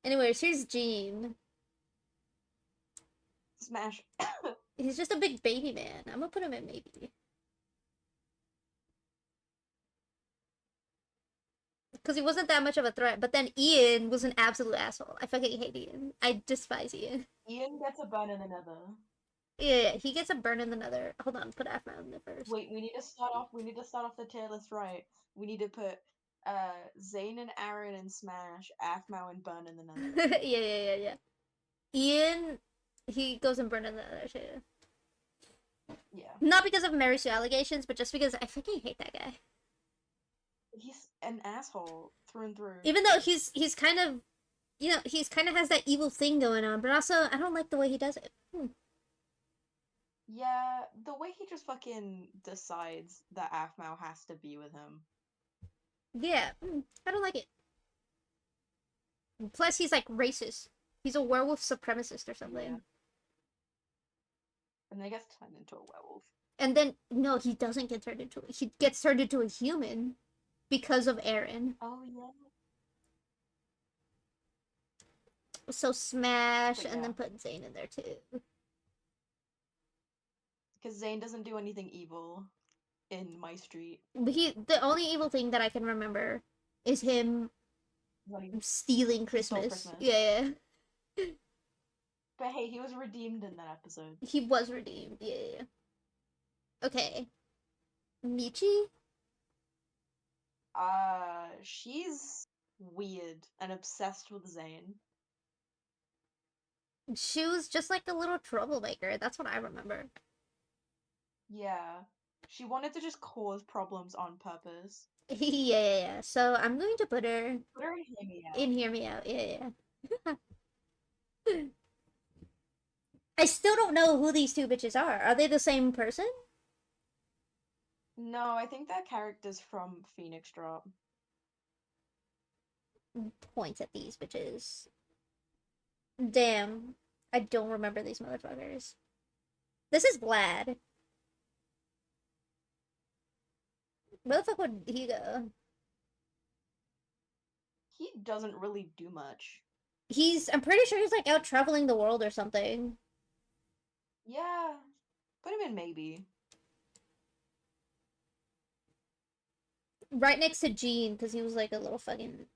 Anyways, here's Gene. Smash. He's just a big baby man. I'm gonna put him in maybe. Because he wasn't that much of a threat. But then Ian was an absolute asshole. I fucking hate Ian. I despise Ian. Ian gets a burn in the nether. Yeah, he gets a burn in the nether. Hold on, put aphmau in there first. Wait, we need to start off the tier list right. We need to put Zane and Aaron in Smash, aphmau and burn in the nether. Yeah. Ian, he goes and burn in the nether too. Yeah. Not because of Mary Sue allegations, but just because I fucking hate that guy. He's an asshole through and through. Even though he's kind of You know, he's kind of has that evil thing going on, but also I don't like the way he does it. Yeah, the way he just fucking decides that aphmau has to be with him. Yeah, I don't like it. Plus, he's like racist. He's a werewolf supremacist or something. Yeah. And then he gets turned into a werewolf. And then no, he doesn't get turned into. He gets turned into a human because of Aaron. Oh yeah. So smash But and yeah, then put Zane in there too. because Zane doesn't do anything evil in my street. But the only evil thing that I can remember is him Like, stealing he stole Christmas. Christmas. Yeah, But hey, he was redeemed in that episode. he was redeemed. Yeah. Okay, Michi. She's weird and obsessed with Zane. She was just like a little troublemaker. That's what I remember. Yeah. She wanted to just cause problems on purpose. Yeah. So I'm going to put her Put her in Hear Me Out. in Hear Me Out. Yeah. I still don't know who these two bitches are. Are they the same person? No, I think they're characters from Phoenix Drop. Points at these bitches. Damn. I don't remember these motherfuckers. This is Vlad. Where the fuck would he go? He doesn't really do much. I'm pretty sure he's like out traveling the world or something. Yeah. Put him in maybe. Right next to Gene, because he was like a little fucking.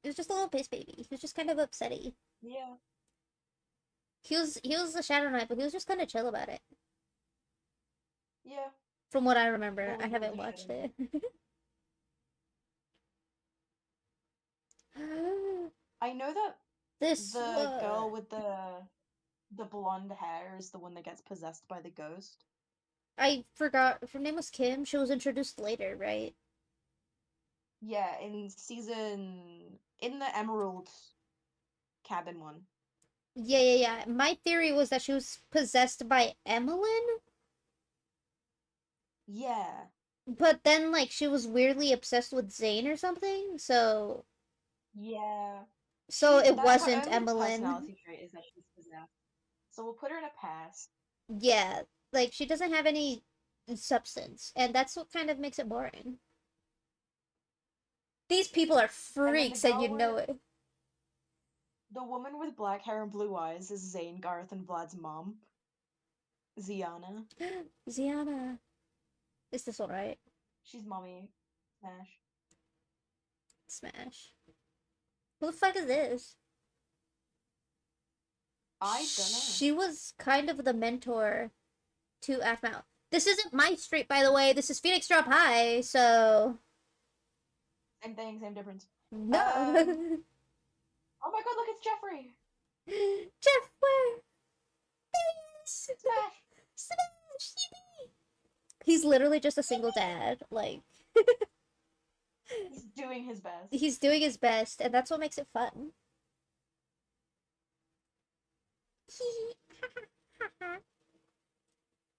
He was just a little piss baby. He was just kind of upsetty. Yeah. He was a Shadow Knight, but he was just kind of chill about it. Yeah. From what I remember, Well, I he was haven't a watched Shadow it. I know that This the girl one. with the blonde hair is the one that gets possessed by the ghost. I forgot. Her name was Kim. She was introduced later, right? Yeah, in the Emerald cabin one. Yeah. My theory was that she was possessed by Emmeline, Yeah. but then like she was weirdly obsessed with Zane or something. Yeah. So it That her wasn't only Emmeline. personality trait is that she's possessed. So we'll put her in a pass. Yeah, like she doesn't have any substance, and that's what kind of makes it boring. These people are And then freaks, and you know it. the woman with black hair and blue eyes is Zane, Garth, and Vlad's mom, Ziana. Ziana, is this all right? She's mommy. Smash. Smash. Who the fuck is this? I don't know. She was kind of the mentor to aphmau. This isn't my street, by the way. This is Phoenix Drop High, so Same thing, same difference. no. Oh my god, look, it's Jeffrey! Jeff, where? Smash! Smash! Yippee! He's literally just a single dad. Like, He's doing his best. he's doing his best, and that's what makes it fun.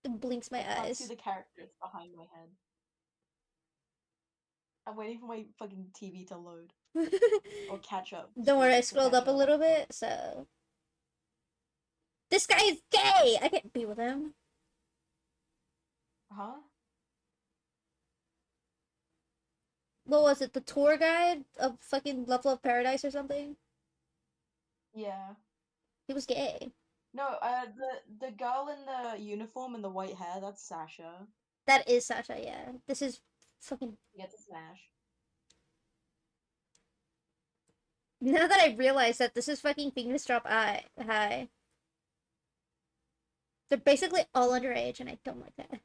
It blinks my I can't see eyes. the characters behind my head. I'm waiting for my fucking TV to load. Or catch up. Don't worry, I To scrolled catch up a little bit, so. This guy is gay! I can't be with him. Huh? What was it? The tour guide of fucking Love Paradise or something? Yeah. He was gay. No, the girl in the uniform and the white hair, that's Sasha. That is Sasha, yeah. This is fucking. You get to smash. Now that I realize that this is fucking Phoenix Drop High. They're basically all underage, and I don't like that.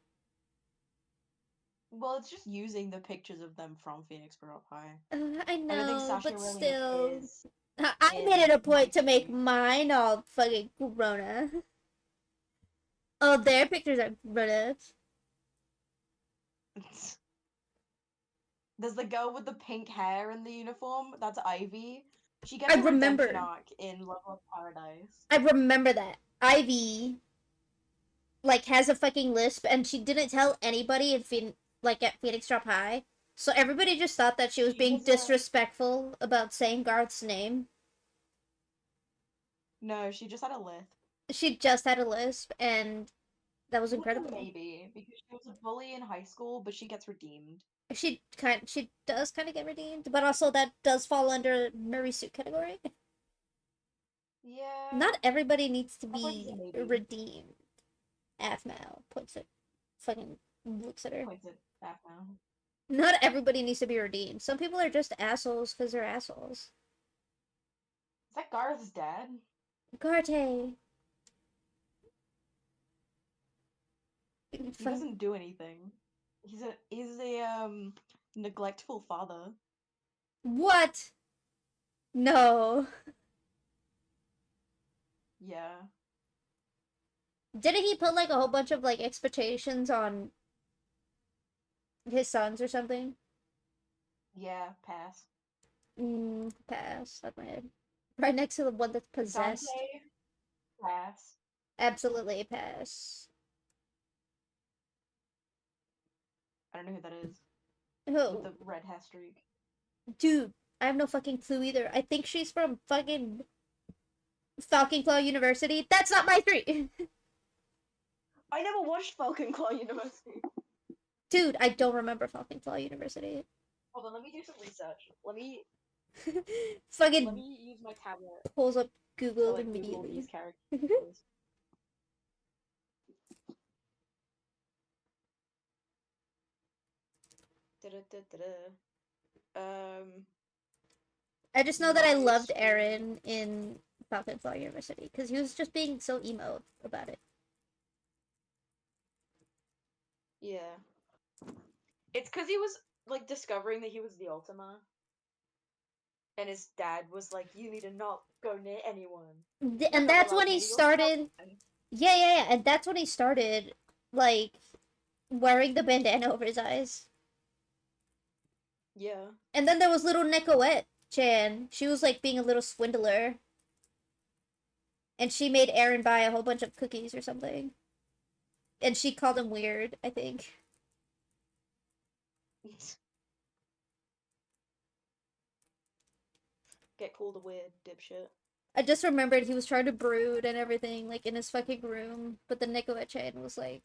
Well, it's just using the pictures of them from Phoenix Drop High. I I don't think know, Sasha but really still. is. I in made it a point to my make street. mine all fucking corona. Oh, their pictures are corona. There's the girl with the pink hair in the uniform. That's Ivy. She gets I a redemption remember. arc in Level of Paradise. I remember that. Ivy, like, has a fucking lisp, and she didn't tell anybody like, at Phoenix Drop High. So everybody just thought that she was She being has a disrespectful about saying Garth's name. no. She just had a lisp. She just had a lisp, and that was It was a incredible. maybe because she was a bully in high school, but she gets redeemed. She does kind of get redeemed, but also that does fall under Murray suit category. Yeah, Not everybody needs to that's why she's a be maybe. redeemed. Aphmau puts it. Fucking looks at her. Points at that now. Not everybody needs to be redeemed. Some people are just assholes because they're assholes. Is that Garth's dad? Garte. He doesn't do anything. He's a neglectful father. What? No. Yeah. Didn't he put like a whole bunch of like expectations on his sons or something? Yeah, pass. Pass. That's my head. Right next to the one that's possessed. Dante, pass. Absolutely pass. I don't know who that is. With Who? the red hair streak. Dude, I have no fucking clue either. I think she's from fucking Falcon Claw University. That's not my three. I never watched Falcon Claw University. Dude, I don't remember Falcon Claw University. Hold on, let me do some research. Let me Fucking use my tablet pulls up to Google like Google these immediately. characters. Da-da-da-da-da. I just know that I My loved screen. Aaron in Falcon Claw University because he was just being so emo about it. Yeah. It's because he was like discovering that he was the Ultima. And his dad was like, "You need to not go near anyone." And Never that's love when he me. You'll stab started. me. Yeah. And that's when he started, like, wearing the bandana over his eyes. Yeah. And then there was little Nicolette Chan. She was like being a little swindler. And she made Aaron buy a whole bunch of cookies or something. And she called him weird, I think. Get called a weird dipshit. I just remembered he was trying to brood and everything, like in his fucking room. But the Nicolette Chan was like,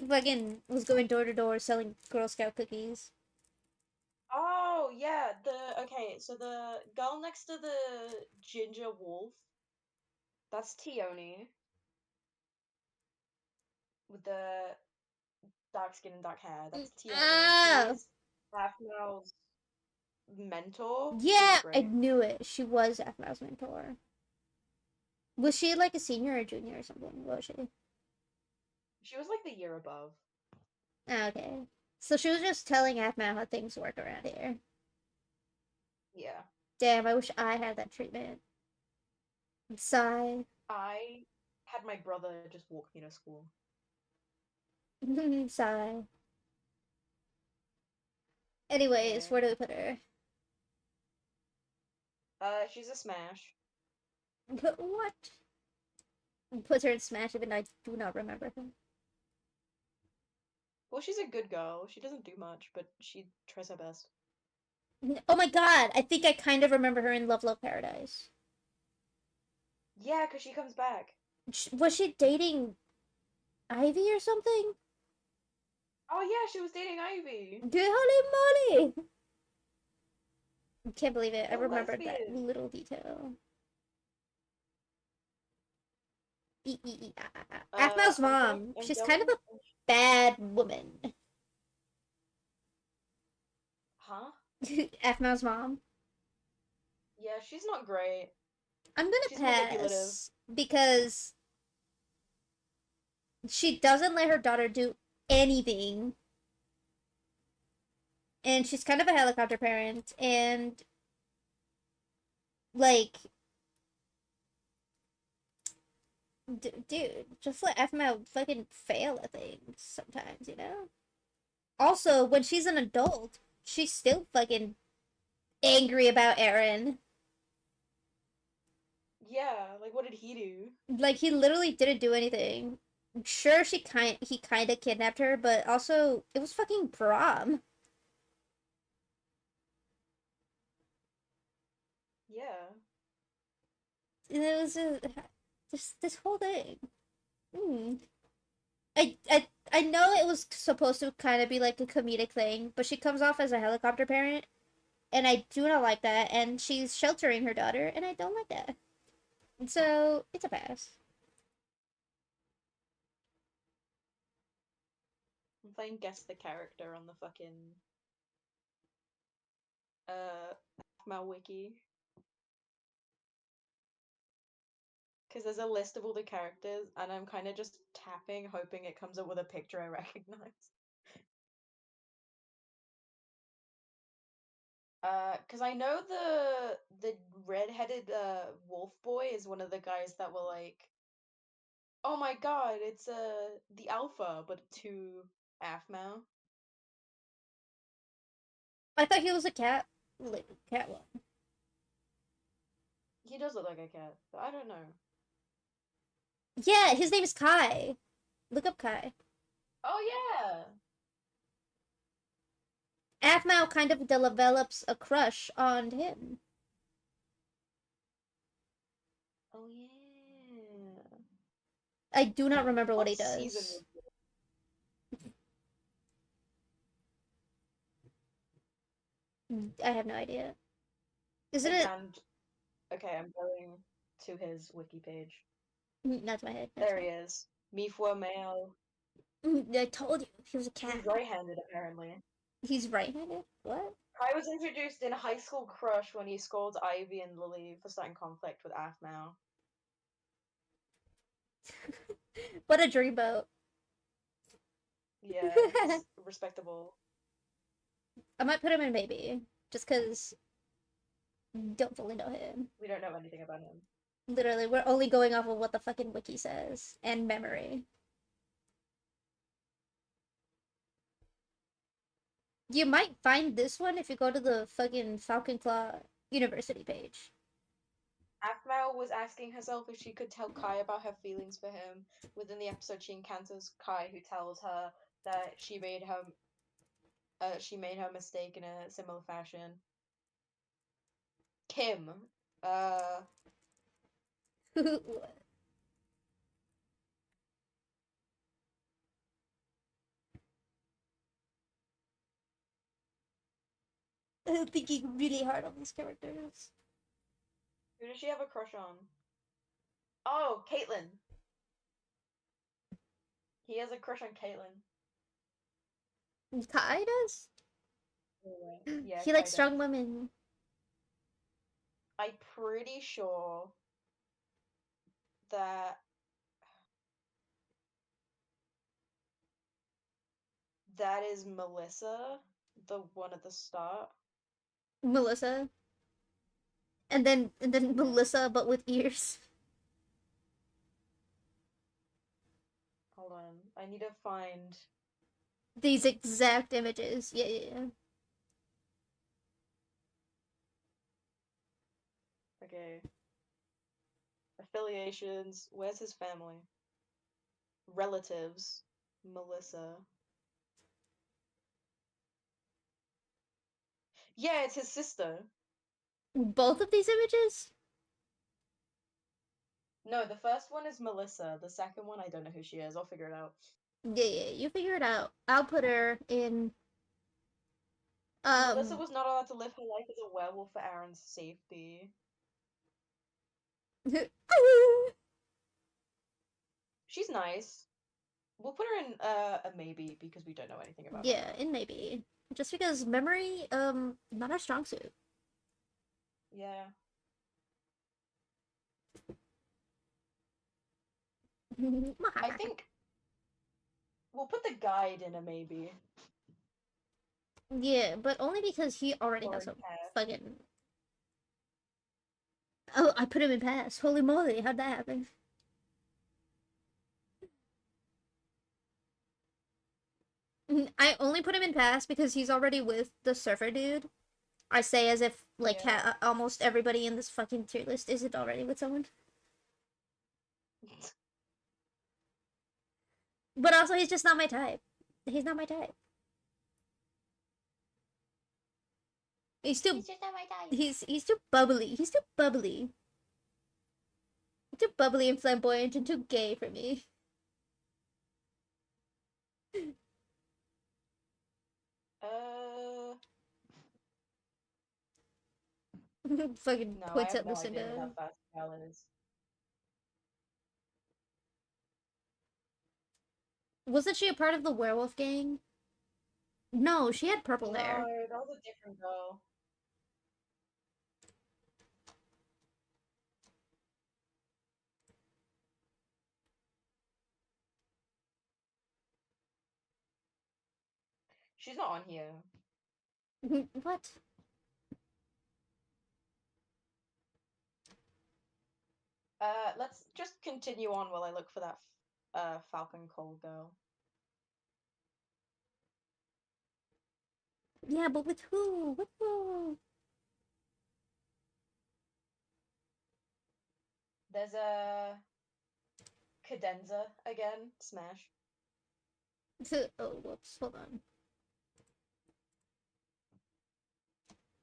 fucking was going door to door selling Girl Scout cookies. Oh yeah, so the girl next to the ginger wolf, that's Tioni with the dark skin and dark hair. That's Tioni. Ah! She's aphmau's mentor. She's Yeah, I great. knew it. She was aphmau's mentor. Was she like a senior or junior or something? What was she? She was like the year above. Ah, okay. So she was just telling aphmau how things work around here. Yeah. Damn, I wish I had that treatment. Sigh. I had my brother just walk me to school. Sigh. Anyways, Yeah. where do we put her? She's a smash. But what? Puts her in Smash even though I do not remember her. Well, she's a good girl. She doesn't do much, but she tries her best. Oh my god, I think I kind of remember her in Love Love Paradise. Yeah, because she comes back. Was she dating Ivy or something? Oh yeah, she was dating Ivy. Dude, holy moly! I can't believe it. I They're remembered that lesbians. little detail. Aphmau's mom. I'm She's kind of going. a bad woman. Huh? Aphmau's mom. Yeah, she's not great. I'm gonna She's manipulative. pass because she doesn't let her daughter do anything. And she's kind of a helicopter parent. And, like, dude, just let Aphmau fucking fail at things sometimes, you know? Also, when she's an adult, she's still fucking angry about Aaron. Yeah, like what did he do? Like he literally didn't do anything. Sure, he kind of kidnapped her, but also it was fucking prom. Yeah. And it was this whole thing. Hmm. I know it was supposed to kind of be like a comedic thing, but she comes off as a helicopter parent, and I do not like that. And she's sheltering her daughter, and I don't like that. And so it's a pass. I'm playing guess the character on the fucking uh aphmau wiki. Because there's a list of all the characters, and I'm kind of just tapping, hoping it comes up with a picture I recognize. Because I know the redheaded wolf boy is one of the guys that were like, oh my god, it's the alpha, but to aphmau. I thought he was a cat, like cat one. He does look like a cat, but I don't know. Yeah, his name is Kai. Look up Kai. Oh yeah. Aphmau kind of develops a crush on him. Oh yeah. I do not remember what What he season does. was it? I have no idea. Isn't I it? found. Okay, I'm going to his wiki page. That's my head. That's There my. he is. Mifwa male. I told you he was a cat. He's right-handed apparently. He's right-handed. What? Kai was introduced in High School Crush when he scolds Ivy and Lily for starting conflict with aphmau. What a dreamboat. Yeah, he's respectable. I might put him in maybe, just because don't fully know him. We don't know anything about him. Literally, we're only going off of what the fucking wiki says and memory. You might find this one if you go to the fucking Falcon Claw University page. aphmau was asking herself if she could tell Kai about her feelings for him. Within the episode, she encounters Kai, who tells her that she made her mistake in a similar fashion. Kim. Uh, I'm thinking really hard on these characters. who does she have a crush on? Oh, Caitlin. He has a crush on Caitlin. Kai does? Yeah, He Kai likes does. strong women. I'm pretty sure that that is Melissa, the one at the start. Melissa. And then Yeah. Melissa but with ears. Hold on. I need to find. These exact images. Yeah, yeah, yeah. Okay. Affiliations. Where's his family? Relatives. Melissa. Yeah, it's his sister. Both of these images? No, the first one is Melissa. The second one, I don't know who she is. I'll figure it out. Yeah, yeah, you figure it out. I'll put her in Melissa um was not allowed to live her life as a werewolf for Aaron's safety. She's nice. We'll put her in a maybe because we don't know anything about yeah, her. and maybe. Just because memory, not our strong suit. Yeah. I think we'll put the guide in a maybe. Yeah, but only because he already Or has in a pass. fucking. Oh, I put him in pass. Holy moly, how'd that happen? I only put him in pass because he's already with the surfer dude. I say as if like Yeah. almost everybody in this fucking tier list isn't already with someone. But also, he's just not my type. He's not my type. He's too. He's just not my type. He's too bubbly. He's too bubbly. Too bubbly and flamboyant and too gay for me. Uh, Fucking no, I points have at no idea Lucinda. how fast Cal is. Wasn't she a part of the werewolf gang? No, she had purple No, hair. that was a different girl. She's not on here. What? Let's just continue on while I look for that Falcon Cole girl. Yeah, but with who? With who? There's a Cadenza again. Smash. Oh, whoops. Hold on.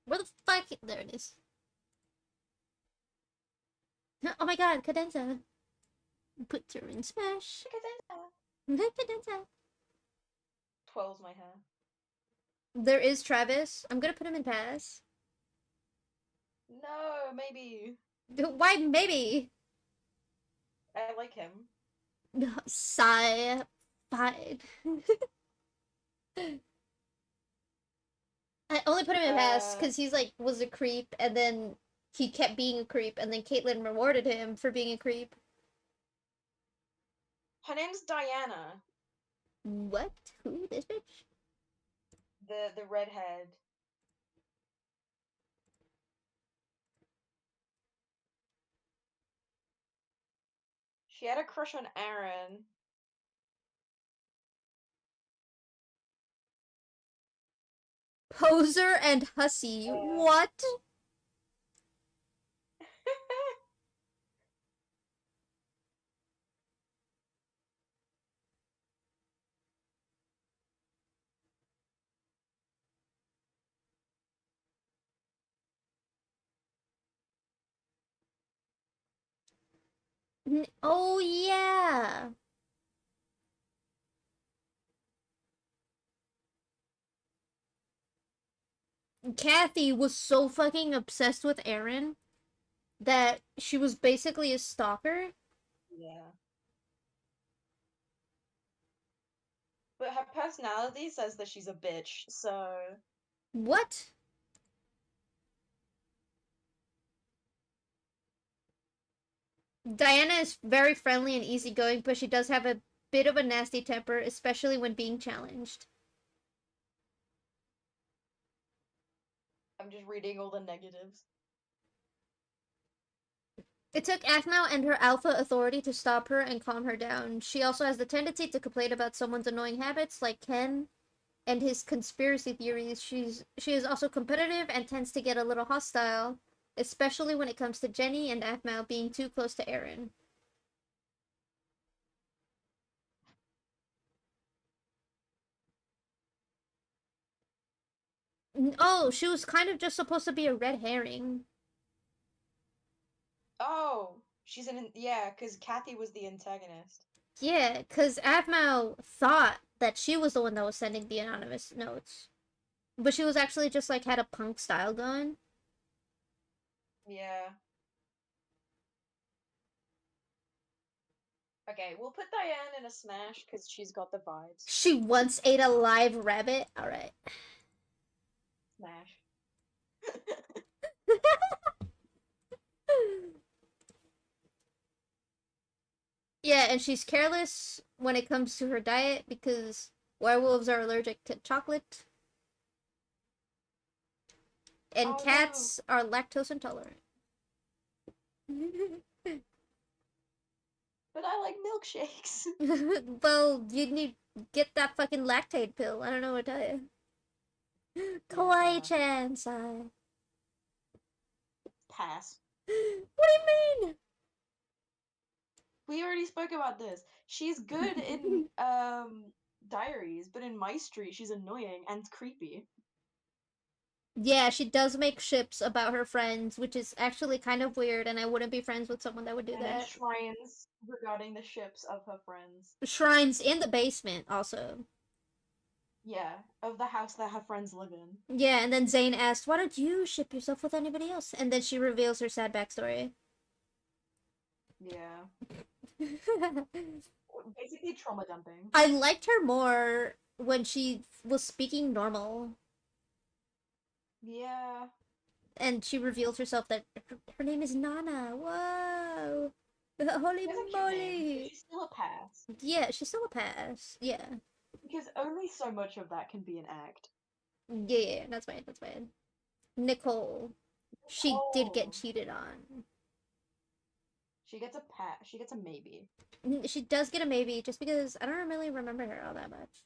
Where the fuck? There it is. Oh my god, Cadenza. Put her in Smash. Cadenza. Cadenza. Twirls my hair. There is Travis. I'm gonna put him in pass. No, maybe. Why, maybe? I like him. Sigh. Fine. I only put him in pass because he's like, was a creep, and then he kept being a creep, and then Caitlyn rewarded him for being a creep. Her name's Diana. What? Who? This bitch? The redhead. She had a crush on Aaron. Poser and hussy. What? Oh, yeah. Kathy was so fucking obsessed with Aaron that she was basically a stalker. Yeah. But her personality says that she's a bitch, so... What? Diana is very friendly and easygoing, but she does have a bit of a nasty temper, especially when being challenged. I'm just reading all the negatives. It took aphmau and her alpha authority to stop her and calm her down. She also has the tendency to complain about someone's annoying habits, like Ken and his conspiracy theories. She is also competitive and tends to get a little hostile, especially when it comes to Jenny and aphmau being too close to Aaron. Oh, she was kind of just supposed to be a red herring. Oh! She's an... Yeah, because Kathy was the antagonist. Yeah, because aphmau thought that she was the one that was sending the anonymous notes. But she was actually just like had a punk style going. Yeah. Okay, we'll put Diane in a smash because she's got the vibes. She once ate a live rabbit. Alright. Smash. Yeah, and she's careless when it comes to her diet because werewolves are allergic to chocolate. And cats are lactose intolerant. But I like milkshakes. Well, you need get that fucking lactate pill. I don't know what to tell you. Kawaii-chan, sigh. Pass. What do you mean? We already spoke about this. She's good in diaries, but in My Street she's annoying and creepy. Yeah, she does make ships about her friends, which is actually kind of weird, and I wouldn't be friends with someone that would do And then that. shrines regarding the ships of her friends. Shrines in the basement, also. Yeah, of the house that her friends live in. Yeah, and then Zane asked, "Why don't you ship yourself with anybody else?" And then she reveals her sad backstory. Yeah. Basically trauma dumping. I liked her more when she was speaking normal, Yeah. and she revealed herself that her name is Nana. Whoa! Holy She has a cute name, but moly! she's still a pass. Yeah, she's still a pass. Yeah. Because only so much of that can be an act. Yeah, that's fine, that's fine. Nicole. She did get Oh. cheated on. She gets a pat. She gets a maybe. She does get a maybe, just because I don't really remember her all that much.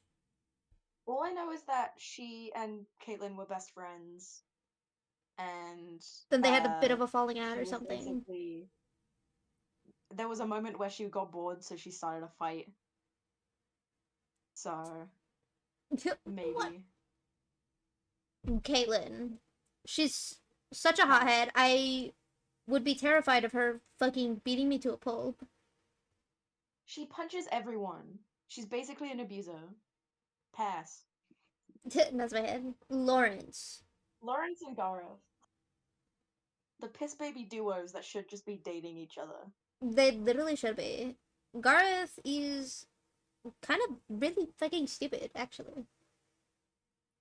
All I know is that she and Caitlyn were best friends, and Then they had a bit of a falling out she or was something. basically. There was a moment where she got bored, so she started a fight. So What? maybe Caitlyn. She's such a pass. hothead. I would be terrified of her fucking beating me to a pulp. She punches everyone. She's basically an abuser. Pass. That's my head. Lawrence. Lawrence and Gareth, the piss baby duos that should just be dating each other. They literally should be. Gareth is kind of really fucking stupid, actually.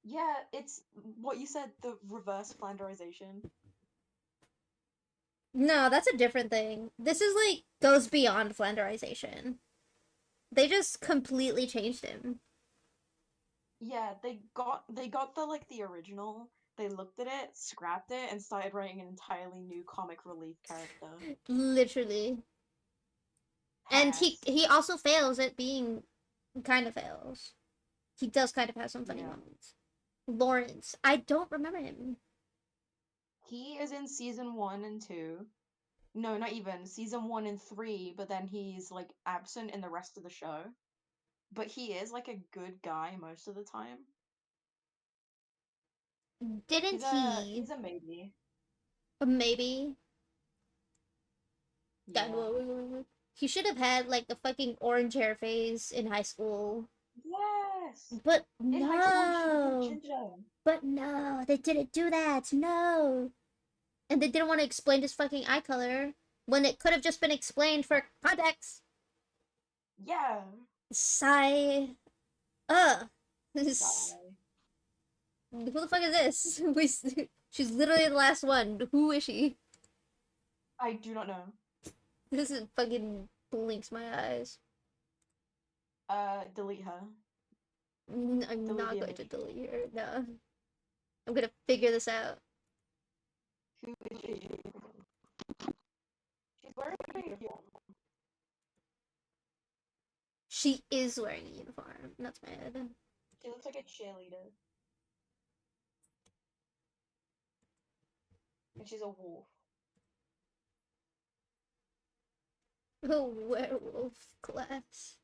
Yeah, it's what you said, the reverse Flanderization. No, that's a different thing. This is like goes beyond Flanderization. They just completely changed him. Yeah, they got the original. They looked at it, scrapped it, and started writing an entirely new comic relief character. Literally. And he Pass. he also fails at being kind of fails. He does kind of have some funny Yeah. moments. Lawrence. I don't remember him. He is in season 1 and 2. No, not even. Season 1 and 3, but then he's like absent in the rest of the show. But he is like a good guy most of the time. Didn't He's a he? he's a maybe. Maybe. Yeah. He should have had like a fucking orange hair phase in high school. Yes. But In high school, he should have been no. ginger. But no, they didn't do that. No. And they didn't want to explain his fucking eye color when it could have just been explained for context. Yeah. Sigh. Ugh. Sigh. Who the fuck is this? She's literally the last one. Who is she? I do not know. This is fucking blinks my eyes. Delete her. I'm Delete not the going to image. delete her. No. I'm gonna figure this out. Who is she? She's wearing a uniform. She is wearing a uniform. That's my head. She looks like a cheerleader. And she's a wolf. A werewolf class.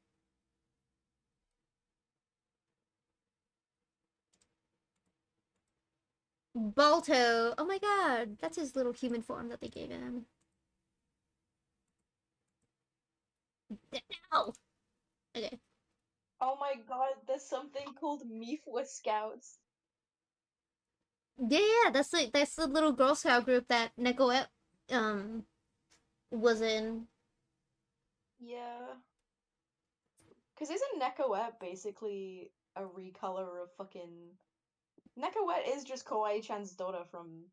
Balto. Oh my god. That's his little human form that they gave him. No! Okay. Oh my god, there's something called Mifwa Scouts. Yeah, that's the little Girl Scout group that Neko was in. Yeah. Because isn't Nekowet basically a recolor of fucking. Nekowet is just Kawaii-chan's daughter from.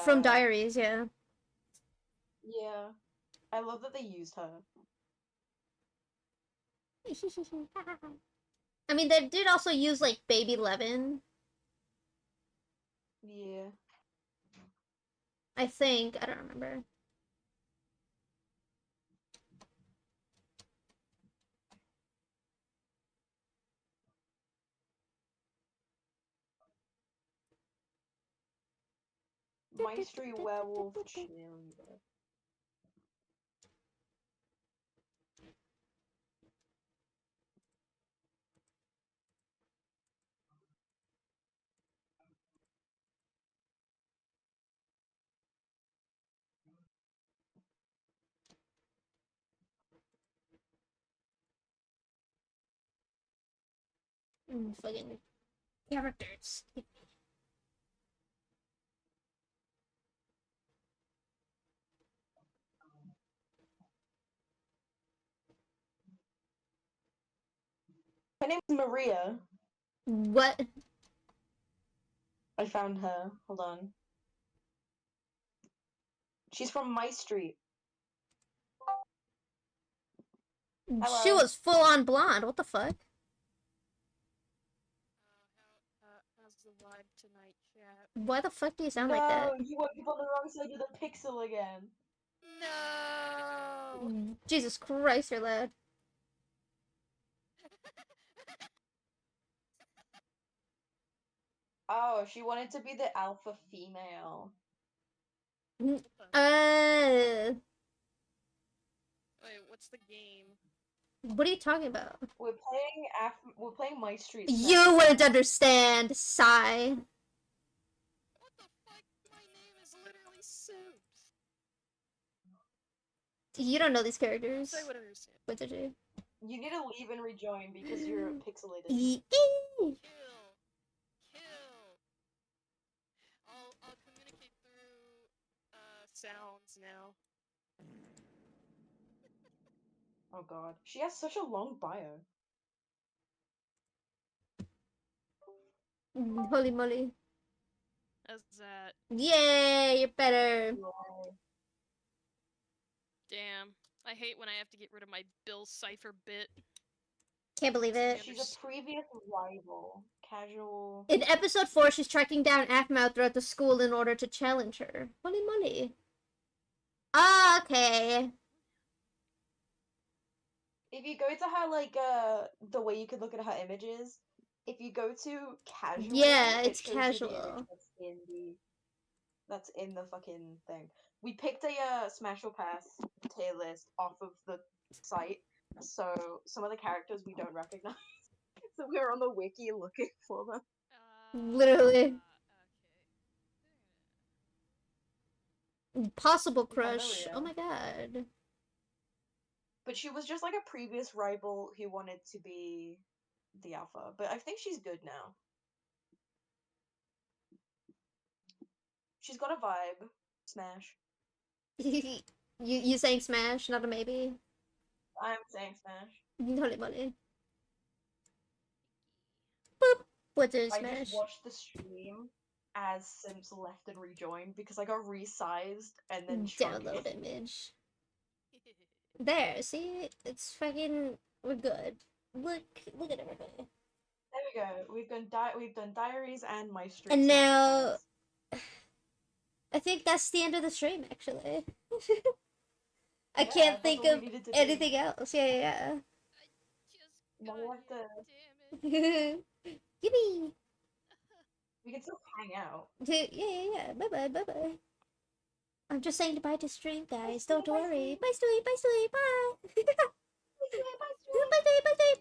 From Uh. Diaries, yeah. Yeah. I love that they used her. I mean, they did also use like Baby Levin. Yeah. I think. I don't remember. My Street Werewolf cheerleader. Fucking characters. Her name's Maria. What? I found her. Hold on. She's from My Street. She Hello. was full on blonde. What the fuck? How's the vibe tonight, chat? Why the fuck do you sound No, like that? you woke up on the wrong side of the pixel again. No. Jesus Christ, you're loud. Oh, she wanted to be the alpha female. Uh, Wait, what's the game? what are you talking about? We're playing My Street. You wouldn't understand, sigh. What the fuck? My name is literally Soups. You don't know these characters. I would understand. What did you? You need to leave and rejoin because you're pixelated. Kill. I'll communicate through sounds now. Oh god. She has such a long bio. Holy moly. How's that? Yay, you're better. Damn. I hate when I have to get rid of my Bill Cipher bit. Can't believe it. She's a previous rival. Casual. In episode 4, she's tracking down aphmau throughout the school in order to challenge her. Holy moly. Okay. If you go to her, like, the way you could look at her images, if you go to casual, Yeah, it it's shows you the image casual. that's in the fucking thing. We picked a Smash or Pass tier list off of the site, so some of the characters we don't recognize. So we were on the wiki looking for them. Literally. Okay. Possible We found crush. Maria. Oh my god. But she was just like a previous rival who wanted to be the alpha. But I think she's good now. She's got a vibe. Smash. you saying smash, not a maybe? I'm saying Smash. Holy moly. Boop. What's in I smash? just watched the stream as Sims left and rejoined because I got resized and then shrunk Download it. image. There, see? It's fucking... We're good. Look at everybody. There we go. We've done diaries and My Street. And Smash now... Pass. I think that's the end of the stream, actually. I Yeah, can't that's think all we of needed to do. anything else. Yeah. Now we have to. Damn it. Yippee! We can still hang out. Yeah. Bye-bye. I'm just saying goodbye to stream, guys. Stewie, Don't bye, worry. Stewie. Bye, Stewie. Bye, Stewie. Bye. Bye, Stewie. Bye, Stewie. Bye, Stewie.